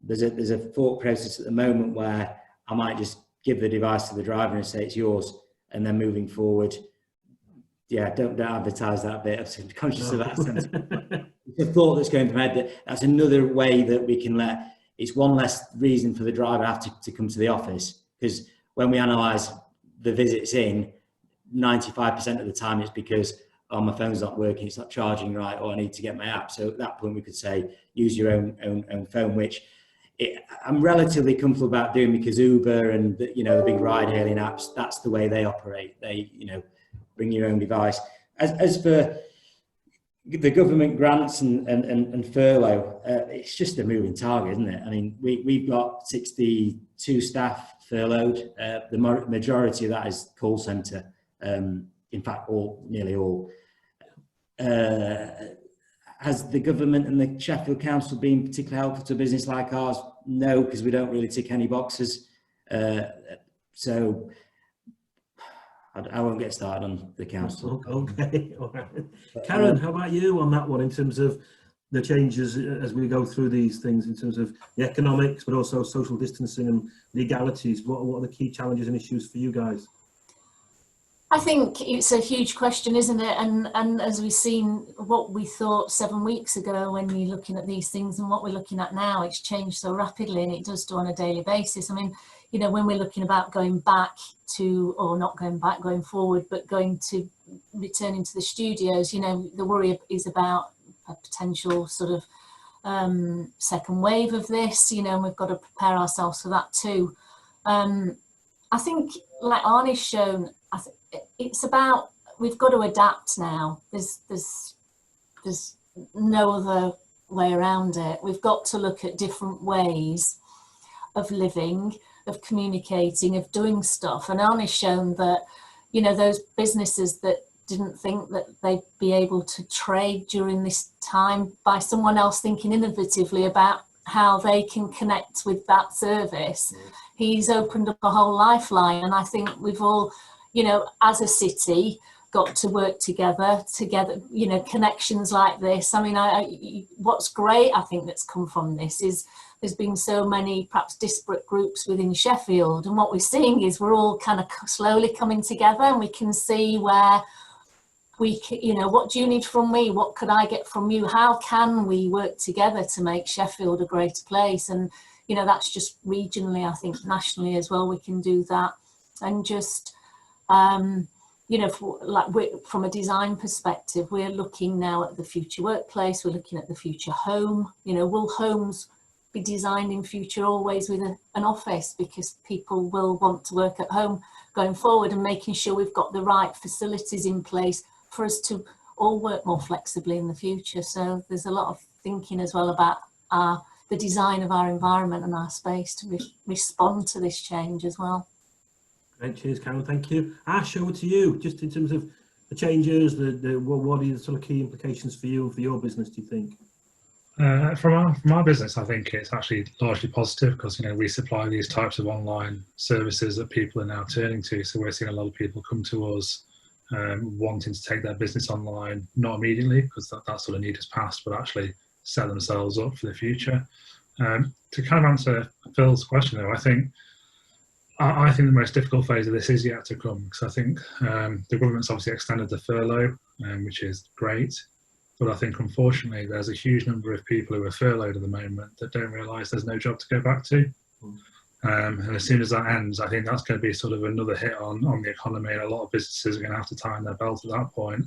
There's a thought process at the moment where I might just give the device to the driver and say it's yours, and then moving forward, yeah, don't advertise that bit. I'm conscious of that sense. It's a thought that's going to my head. That's another way that we can it's one less reason for the driver to come to the office, because when we analyse the visits in, 95% of the time it's because, oh, my phone's not working, it's not charging right, or I need to get my app. So at that point we could say use your own phone, which I'm relatively comfortable about doing, because Uber and the big ride hailing apps, that's the way they operate. They bring your own device. As for the government grants and furlough, it's just a moving target, isn't it? I mean, we've got 62 staff furloughed. The majority of that is call centre. In fact, nearly all. Has the government and the Sheffield Council been particularly helpful to a business like ours? No, because we don't really tick any boxes. So I won't get started on the council. Okay, all right. Karen, how about you on that one in terms of the changes as we go through these things in terms of the economics, but also social distancing and legalities? What are the key challenges and issues for you guys? I think it's a huge question, isn't it? And as we've seen, what we thought 7 weeks ago when we're looking at these things and what we're looking at now, it's changed so rapidly, and it does do on a daily basis. I mean, you know, when we're looking about going back to, or not going back, going forward, but going to returning to the studios, you know, the worry is about a potential sort of second wave of this, you know, and we've got to prepare ourselves for that too. I think, like Arnie's shown, it's about, we've got to adapt now. There's no other way around it. We've got to look at different ways of living, of communicating, of doing stuff. And Arnie's shown that, you know, those businesses that didn't think that they'd be able to trade during this time, by someone else thinking innovatively about how they can connect with that service, he's opened up a whole lifeline. And I think we've all, you know, as a city, got to work together, you know, connections like this. I mean, what's great, I think, that's come from this is there's been so many perhaps disparate groups within Sheffield, and what we're seeing is we're all kind of slowly coming together, and we can see where we can, you know, what do you need from me? What could I get from you? How can we work together to make Sheffield a greater place? And, you know, that's just regionally, I think nationally as well, we can do that. And just, you know, from a design perspective, we're looking now at the future workplace, we're looking at the future home. You know, will homes be designed in future always with an office, because people will want to work at home going forward, and making sure we've got the right facilities in place for us to all work more flexibly in the future. So there's a lot of thinking as well about the design of our environment and our space to respond to this change as well. Great, cheers, Karen. Thank you. Ash, over to you. Just in terms of the changes, what are the sort of key implications for you and for your business, do you think? From our business, I think it's actually largely positive, because, you know, we supply these types of online services that people are now turning to. So we're seeing a lot of people come to us wanting to take their business online, not immediately because that sort of need has passed, but actually set themselves up for the future. To kind of answer Phil's question, though, I think the most difficult phase of this is yet to come, because I think the government's obviously extended the furlough, which is great. But I think, unfortunately, there's a huge number of people who are furloughed at the moment that don't realise there's no job to go back to. And as soon as that ends, I think that's going to be sort of another hit on the economy, and a lot of businesses are going to have to tighten their belt at that point,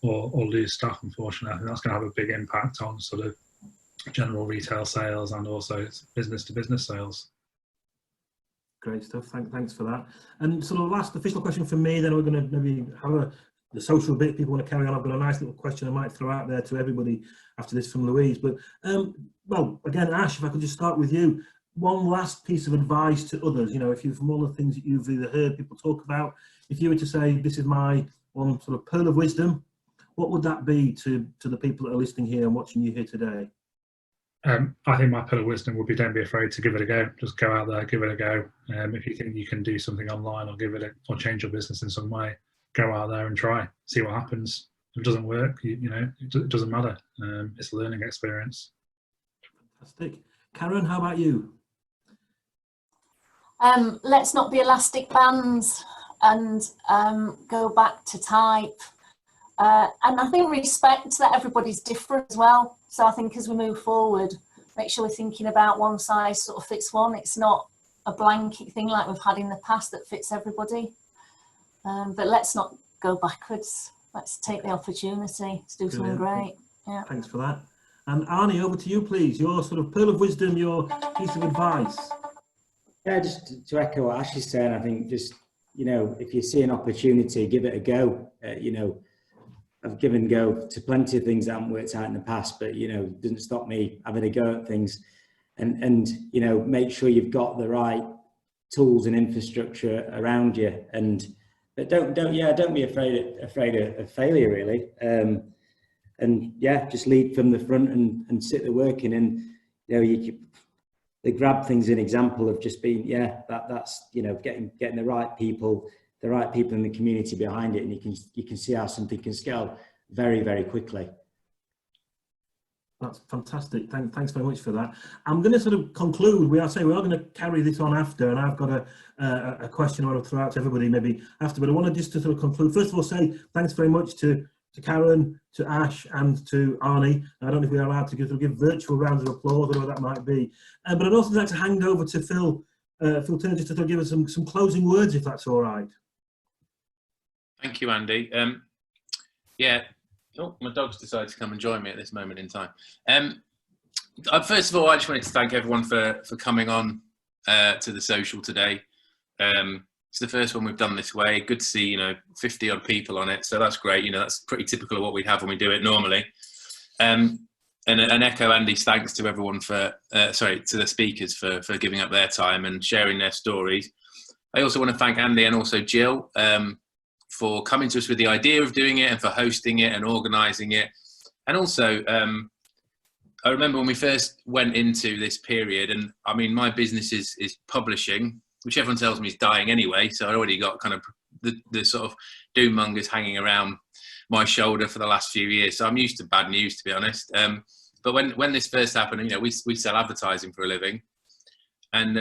or lose staff, unfortunately. I think that's going to have a big impact on sort of general retail sales and also business-to-business sales. Great stuff. Thanks for that. And sort of last official question from me, then we're going to maybe have the social bit. People want to carry on. I've got a nice little question I might throw out there to everybody after this from Louise. But well, again, Ash, if I could just start with you. One last piece of advice to others, you know, if you, from all the things that you've either heard people talk about, if you were to say, this is my one sort of pearl of wisdom, what would that be to the people that are listening here and watching you here today? I think my pearl of wisdom would be, don't be afraid to give it a go. Just go out there, give it a go. If you think you can do something online, or change your business in some way, go out there and try, see what happens. If it doesn't work, you know, it doesn't matter. It's a learning experience. Fantastic. Karen, how about you? Let's not be elastic bands, and go back to type. And I think respect that everybody's different as well. So I think as we move forward, make sure we're thinking about one size sort of fits one. It's not a blanket thing like we've had in the past that fits everybody. But let's not go backwards. Let's take the opportunity to do something great. Yeah. Thanks for that. And Arnie, over to you, please. Your sort of pearl of wisdom, your piece of advice. Yeah, just to echo what Ash is saying, I think just, you know, if you see an opportunity, give it a go. You know, I've given go to plenty of things that haven't worked out in the past, but, you know, it doesn't stop me having a go at things. And you know, make sure you've got the right tools and infrastructure around you. But don't be afraid of failure, really. And yeah, just lead from the front and sit the work in. And you know, the grab thing's an example of just being, yeah, that's, you know, getting the right people in the community behind it, and you can see how something can scale very, very quickly. That's fantastic. Thanks very much for that. I'm going to sort of conclude. We are going to carry this on after, and I've got a question I want to throw out to everybody maybe after, but I want just to sort of conclude. First of all, say thanks very much to Karen, to Ash, and to Arnie. I don't know if we're allowed to give virtual rounds of applause, whatever that might be. But I'd also like to hand over to Phil Turner just to sort of give us some closing words, if that's all right. Thank you, Andy. Yeah. Oh, my dog's decided to come and join me at this moment in time. First of all, I just wanted to thank everyone for coming on to the social today. It's the first one we've done this way. Good to see, you know, 50 odd people on it. So that's great. You know, that's pretty typical of what we'd have when we do it normally. And echo Andy's thanks to everyone to the speakers for giving up their time and sharing their stories. I also want to thank Andy and also Jill for coming to us with the idea of doing it and for hosting it and organising it. And also, I remember when we first went into this period, and I mean, my business is publishing, which everyone tells me is dying anyway. So I already got kind of the sort of doom mongers hanging around my shoulder for the last few years. So I'm used to bad news, to be honest. But when this first happened, you know, we sell advertising for a living. And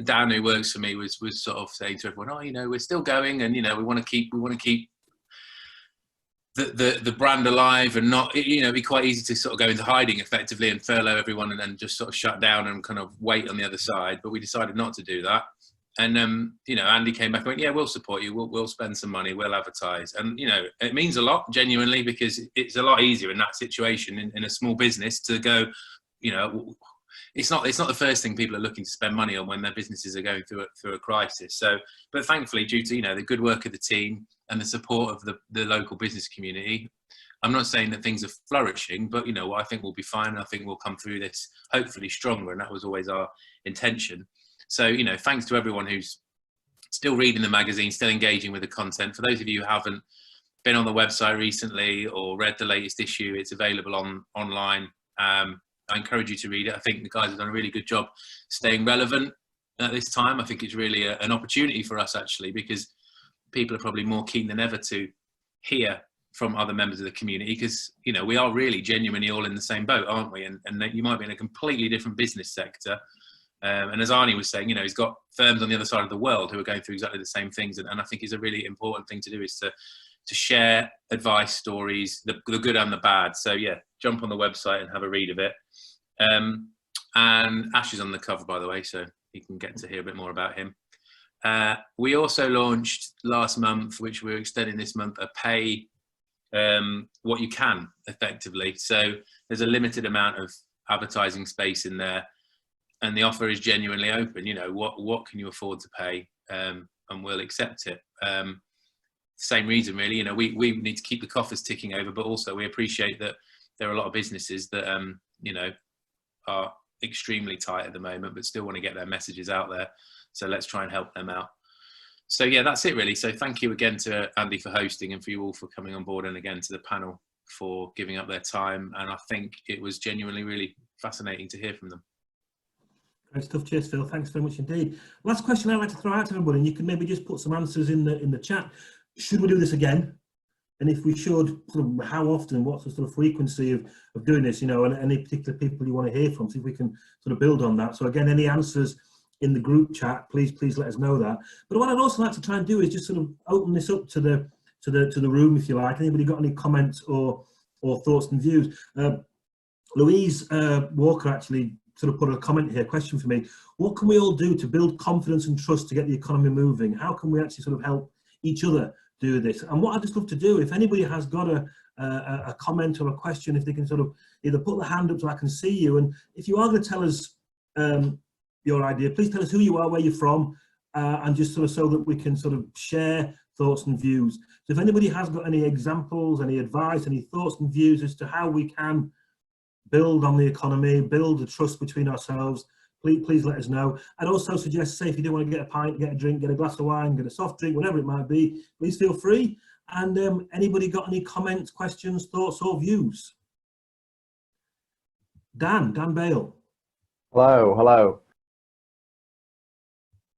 Dan, who works for me, was sort of saying to everyone, "Oh, you know, we're still going, and you know, we want to keep the brand alive, and not, you know, it'd be quite easy to sort of go into hiding effectively and furlough everyone, and then just sort of shut down and kind of wait on the other side." But we decided not to do that. And you know, Andy came back and went, "Yeah, we'll support you. We'll spend some money. We'll advertise." And you know, it means a lot, genuinely, because it's a lot easier in that situation in a small business to go, you know. It's not the first thing people are looking to spend money on when their businesses are going through a crisis. So, but thankfully, due to, you know, the good work of the team and the support of the local business community, I'm not saying that things are flourishing, but you know, I think we'll be fine. I think we'll come through this hopefully stronger, and that was always our intention. So, you know, thanks to everyone who's still reading the magazine, still engaging with the content. For those of you who haven't been on the website recently or read the latest issue, it's available online. I encourage you to read it. I think the guys have done a really good job staying relevant at this time. I think it's really an opportunity for us, actually, because people are probably more keen than ever to hear from other members of the community, because, you know, we are really genuinely all in the same boat, aren't we? And you might be in a completely different business sector. And as Arnie was saying, you know, he's got firms on the other side of the world who are going through exactly the same things. And I think it's a really important thing to do, is to share advice, stories, the good and the bad. So yeah, jump on the website and have a read of it. And Ash is on the cover, by the way, so you can get to hear a bit more about him. We also launched last month, which we're extending this month, a pay what you can, effectively. So there's a limited amount of advertising space in there, and the offer is genuinely open. You know, what can you afford to pay, and we'll accept it. Same reason, really. You know, we need to keep the coffers ticking over, but also we appreciate that there are a lot of businesses that you know, are extremely tight at the moment, but still want to get their messages out there. So let's try and help them out. So yeah, that's it really. So thank you again to Andy for hosting, and for you all for coming on board, and again to the panel for giving up their time. And I think it was genuinely really fascinating to hear from them. Great stuff. Cheers, Phil. Thanks very much indeed. Last question I'd like to throw out to everybody, and you can maybe just put some answers in the chat. Should we do this again? And if we should, sort of how often, what's the sort of frequency of doing this, you know, and any particular people you want to hear from, see if we can sort of build on that. So again, any answers in the group chat, please let us know that. But what I'd also like to try and do is just sort of open this up to the room, if you like. Anybody got any comments or thoughts and views? Louise Walker actually sort of put a comment here, question for me. What can we all do to build confidence and trust to get the economy moving? How can we actually sort of help each other do this? And what I'd just love to do, if anybody has got a comment or a question, if they can sort of either put their hand up so I can see you, and if you are going to tell us your idea, please tell us who you are, where you're from, and just sort of so that we can sort of share thoughts and views. So if anybody has got any examples, any advice, any thoughts and views as to how we can build on the economy, build the trust between ourselves, please let us know. I'd also suggest, say, if you do want to get a pint, get a drink, get a glass of wine, get a soft drink, whatever it might be, please feel free. And anybody got any comments, questions, thoughts or views? Dan Bale. Hello.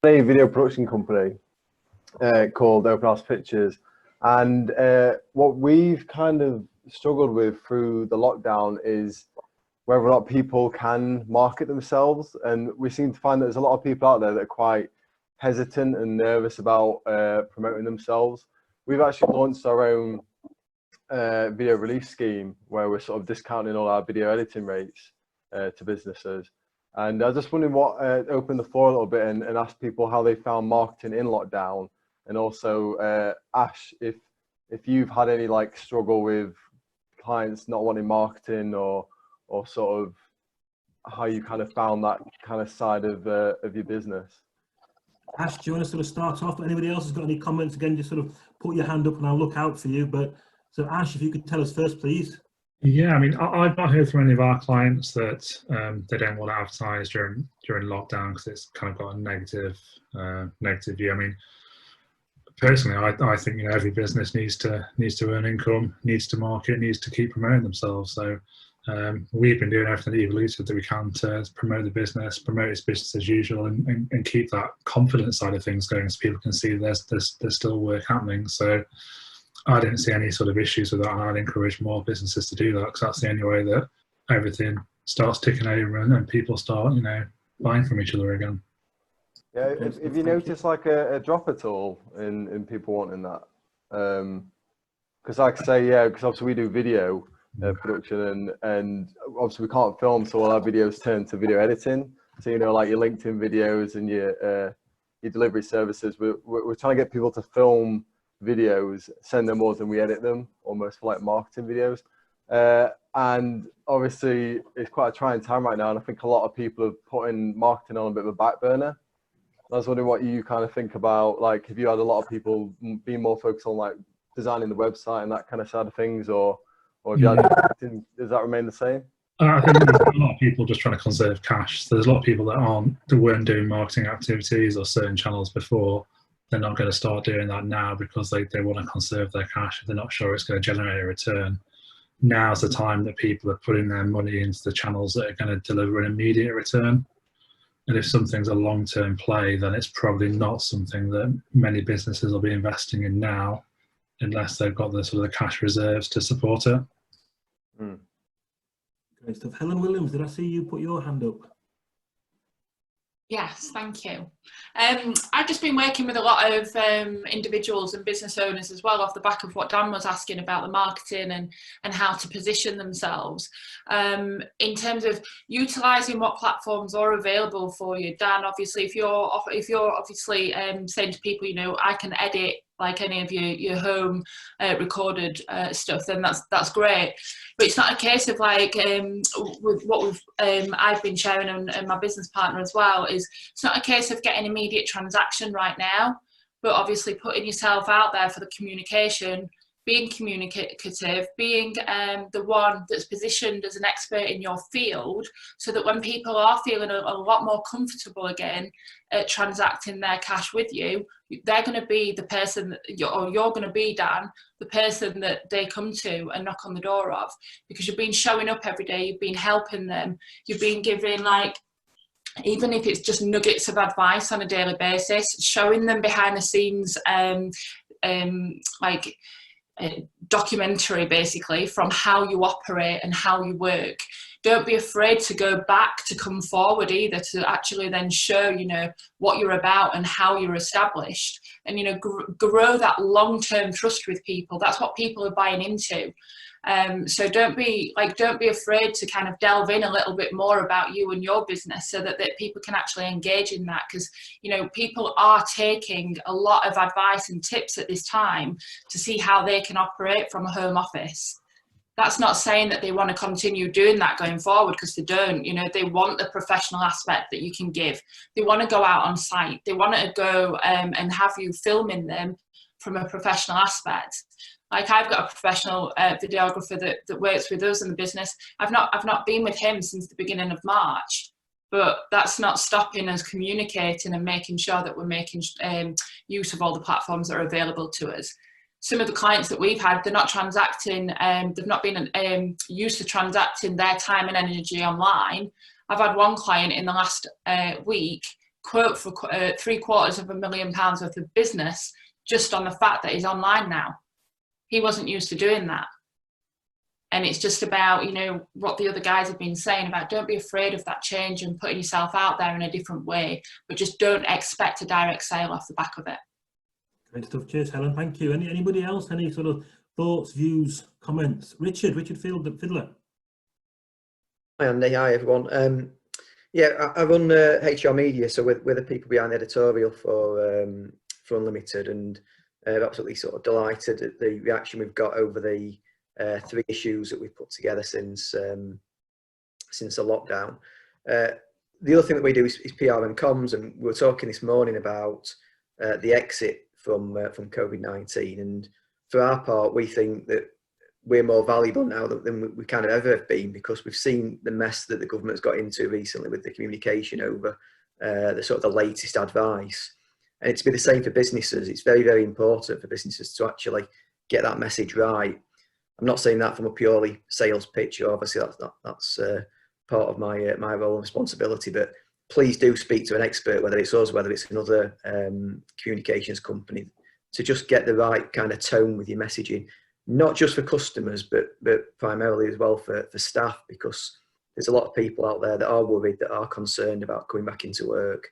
a video production company called Open House Pictures, and what we've kind of struggled with through the lockdown is whether or not people can market themselves, and we seem to find that there's a lot of people out there that are quite hesitant and nervous about promoting themselves. We've actually launched our own video release scheme where we're sort of discounting all our video editing rates to businesses. And I was just wondering what open the floor a little bit and ask people how they found marketing in lockdown, and also Ash, if you've had any like struggle with clients not wanting marketing, or sort of how you kind of found that kind of side of your business. Ash, do you want to sort of start off? Anybody else has got any comments? Again, just sort of put your hand up and I'll look out for you. But so Ash, if you could tell us first, please. Yeah, I mean, I've not heard from any of our clients that they don't want to advertise during lockdown because it's kind of got a negative view. I mean, personally, I think every business needs to earn income, needs to market, needs to keep promoting themselves. So we've been doing everything that you've alluded to that we can to promote the business, promote its business as usual, and keep that confidence side of things going, so people can see there's still work happening. So I didn't see any sort of issues with that, and I'd encourage more businesses to do that, because that's the only way that everything starts ticking over and people start, buying from each other again. Yeah, if you notice like a drop at all in people wanting that, because like I say, yeah, because obviously we do video production, and obviously we can't film, so all our videos turn to video editing. So like your LinkedIn videos and your delivery services, we're trying to get people to film videos, send them more than we edit them, almost for like marketing videos. And obviously it's quite a trying time right now, and I think a lot of people are putting marketing on a bit of a back burner. I was wondering what you kind of think about, like, have you had a lot of people being more focused on like designing the website and that kind of side of things, or have you had, does that remain the same? I think there's a lot of people just trying to conserve cash. So there's a lot of people that weren't doing marketing activities or certain channels before. They're not going to start doing that now because they want to conserve their cash if they're not sure it's going to generate a return. Now's the time that people are putting their money into the channels that are going to deliver an immediate return. And if something's a long-term play, then it's probably not something that many businesses will be investing in now, unless they've got the sort of the cash reserves to support it. Great stuff. Helen Williams, did I see you put your hand up? Yes, thank you. I've just been working with a lot of individuals and business owners as well, off the back of what Dan was asking about the marketing and how to position themselves. In terms of utilising what platforms are available for you, Dan, obviously, if you're obviously saying to people, I can edit like any of your home recorded stuff, then that's great. But it's not a case of like with what I've been sharing, and my business partner as well, is it's not a case of getting immediate transaction right now, but obviously putting yourself out there for the communication, being communicative, being the one that's positioned as an expert in your field, so that when people are feeling a lot more comfortable again at transacting their cash with you, they're going to be the person you're going to be, Dan, the person that they come to and knock on the door of, because you've been showing up every day, you've been helping them, you've been giving, like, even if it's just nuggets of advice on a daily basis, showing them behind the scenes, like documentary basically from how you operate and how you work. Don't be afraid to go back, to come forward either, to actually then show what you're about and how you're established, and grow that long-term trust with people. That's what people are buying into. So don't be afraid to kind of delve in a little bit more about you and your business, so that people can actually engage in that, because people are taking a lot of advice and tips at this time to see how they can operate from a home office. That's not saying that they want to continue doing that going forward, because they don't. They want the professional aspect that you can give. They want to go out on site. They want to go and have you filming them from a professional aspect. Like, I've got a professional videographer that works with us in the business. I've not been with him since the beginning of March, but that's not stopping us communicating and making sure that we're making use of all the platforms that are available to us. Some of the clients that we've had, they're not transacting, they've not been used to transacting their time and energy online. I've had one client in the last week quote for £750,000 worth of business just on the fact that he's online now. He wasn't used to doing that. And it's just about, you know, what the other guys have been saying about don't be afraid of that change and putting yourself out there in a different way, but just don't expect a direct sale off the back of it. Great stuff. Cheers, Helen. Thank you. Anybody else? Any sort of thoughts, views, comments? Richard Fiddler. Hi Andy, hi everyone. Yeah, I run HR Media, so we're the people behind the editorial for Unlimited, and absolutely sort of delighted at the reaction we've got over the 3 issues that we've put together since the lockdown. The other thing that we do is PR and comms, and we were talking this morning about the exit from COVID-19, and for our part, we think that we're more valuable now than we kind of ever have been, because we've seen the mess that the government's got into recently with the communication over the sort of the latest advice. And it's been the same for businesses. It's very, very important for businesses to actually get that message right. I'm not saying that from a purely sales pitch. Obviously, that's part of my role and responsibility. But please do speak to an expert, whether it's us, whether it's another communications company, to just get the right kind of tone with your messaging. Not just for customers, but primarily as well for staff, because there's a lot of people out there that are worried, that are concerned about coming back into work,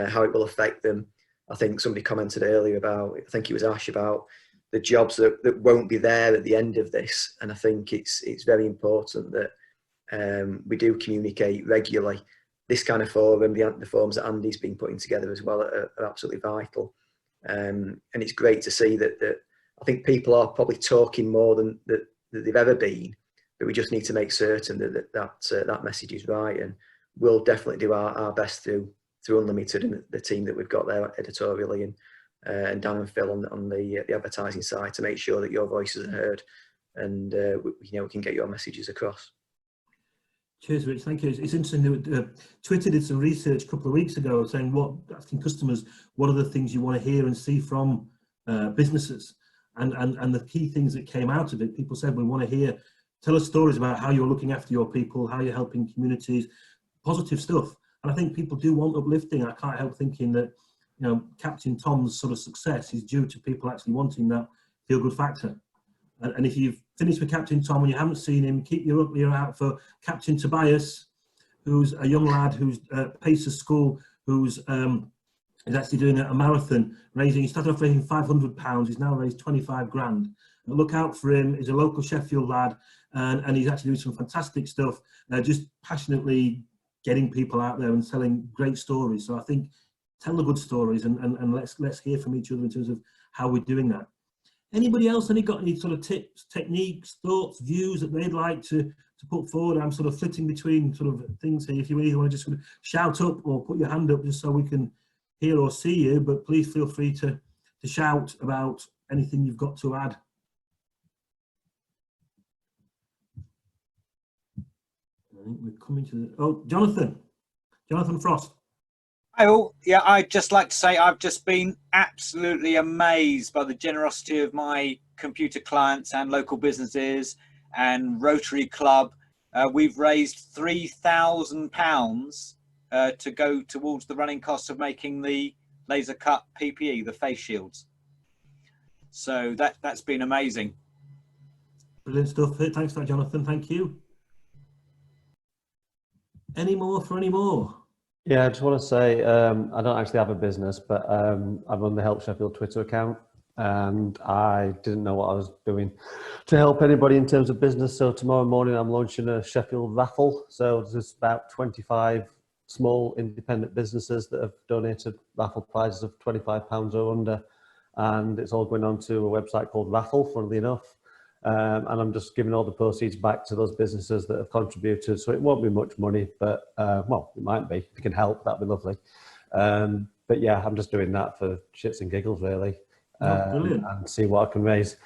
how it will affect them. I think somebody commented earlier about, I think it was Ash, about the jobs that won't be there at the end of this. And I think it's very important that we do communicate regularly. This kind of forum, the forums that Andy's been putting together as well, are absolutely vital. And it's great to see that I think people are probably talking more than they've ever been, but we just need to make certain that message is right. And we'll definitely do our best through Unlimited and the team that we've got there editorially, and Dan and Phil on the advertising side, to make sure that your voices are heard, and we can get your messages across. Cheers, Rich. Thank you. It's interesting that Twitter did some research a couple of weeks ago saying asking customers what are the things you want to hear and see from businesses. And the key things that came out of it, people said, we want to tell us stories about how you're looking after your people, how you're helping communities, positive stuff. And I think people do want uplifting. I can't help thinking that, you know, Captain Tom's sort of success is due to people actually wanting that feel-good factor. And if you've finished with Captain Tom and you haven't seen him, keep your ear out for Captain Tobias, who's a young lad who's Pacer School, who's is actually doing a marathon, he started off raising £500, he's now raised 25 grand. Look out for him. He's a local Sheffield lad, and he's actually doing some fantastic stuff, just passionately getting people out there and telling great stories. So I think tell the good stories, and let's hear from each other in terms of how we're doing that. Anybody else got any sort of tips, techniques, thoughts, views that they'd like to put forward? I'm sort of flitting between sort of things here. If you either want to just sort of shout up or put your hand up just so we can hear or see you, but please feel free to shout about anything you've got to add. I think we're coming to Jonathan Frost. Hi all. Yeah, I'd just like to say I've just been absolutely amazed by the generosity of my computer clients and local businesses and Rotary Club. We've raised £3,000 to go towards the running costs of making the laser cut PPE, the face shields. So that's been amazing. Brilliant stuff. Thanks for that, Jonathan. Thank you. Any more? Yeah, I just want to say I don't actually have a business, but I run the Help Sheffield Twitter account, and I didn't know what I was doing to help anybody in terms of business. So tomorrow morning I'm launching a Sheffield raffle. So there's about 25 small independent businesses that have donated raffle prizes of £25 or under, and it's all going on to a website called Raffle, funnily enough. And I'm just giving all the proceeds back to those businesses that have contributed. So it won't be much money, but well, it might be. If you can help, that'd be lovely. But yeah, I'm just doing that for shits and giggles, really, and see what I can raise.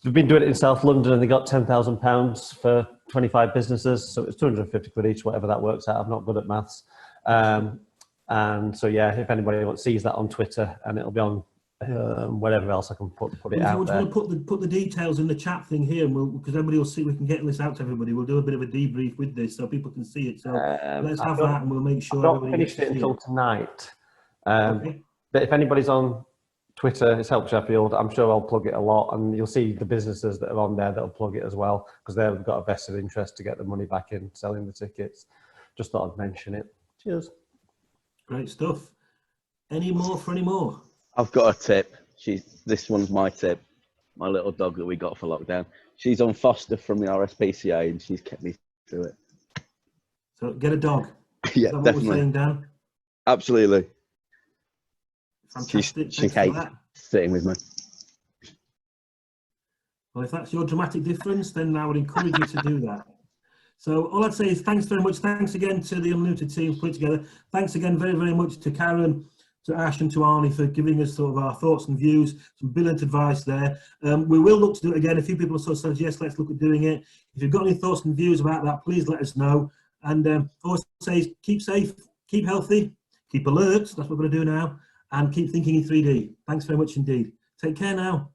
We've been doing it in South London, and they got £10,000 for 25 businesses, so it's 250 quid each, whatever that works out. I'm not good at maths, and so yeah, if anybody sees that on Twitter, and it'll be on whatever else I can put it out there. Want to put the details in the chat thing here, and because everybody will see, we can get this out to everybody. We'll do a bit of a debrief with this so people can see it. So let's have that, and we'll make sure. I've not finished it until tonight, But if anybody's on Twitter, it's Help Sheffield. I'm sure I'll plug it a lot, and you'll see the businesses that are on there that'll plug it as well, because they've got a vested interest to get the money back in selling the tickets. Just thought I'd mention it. Cheers. Great stuff. Any more for any more? I've got a tip. This one's my tip. My little dog that we got for lockdown. She's on foster from the RSPCA, and she's kept me through it. So get a dog. Yeah, Is that what definitely. we're saying, Dan? Absolutely. Fantastic. She hates sitting with me. Well, if that's your dramatic difference, then I would encourage you to do that. So all I'd say is thanks very much. Thanks again to the unLTD team for putting it together. Thanks again very, very much to Karen, to Ash and to Arnie for giving us sort of our thoughts and views, some brilliant advice there. We will look to do it again. A few people have sort of said, yes, let's look at doing it. If you've got any thoughts and views about that, please let us know. And always say, keep safe, keep healthy, keep alert. That's what we're going to do now. And keep thinking in 3D. Thanks very much indeed. Take care now.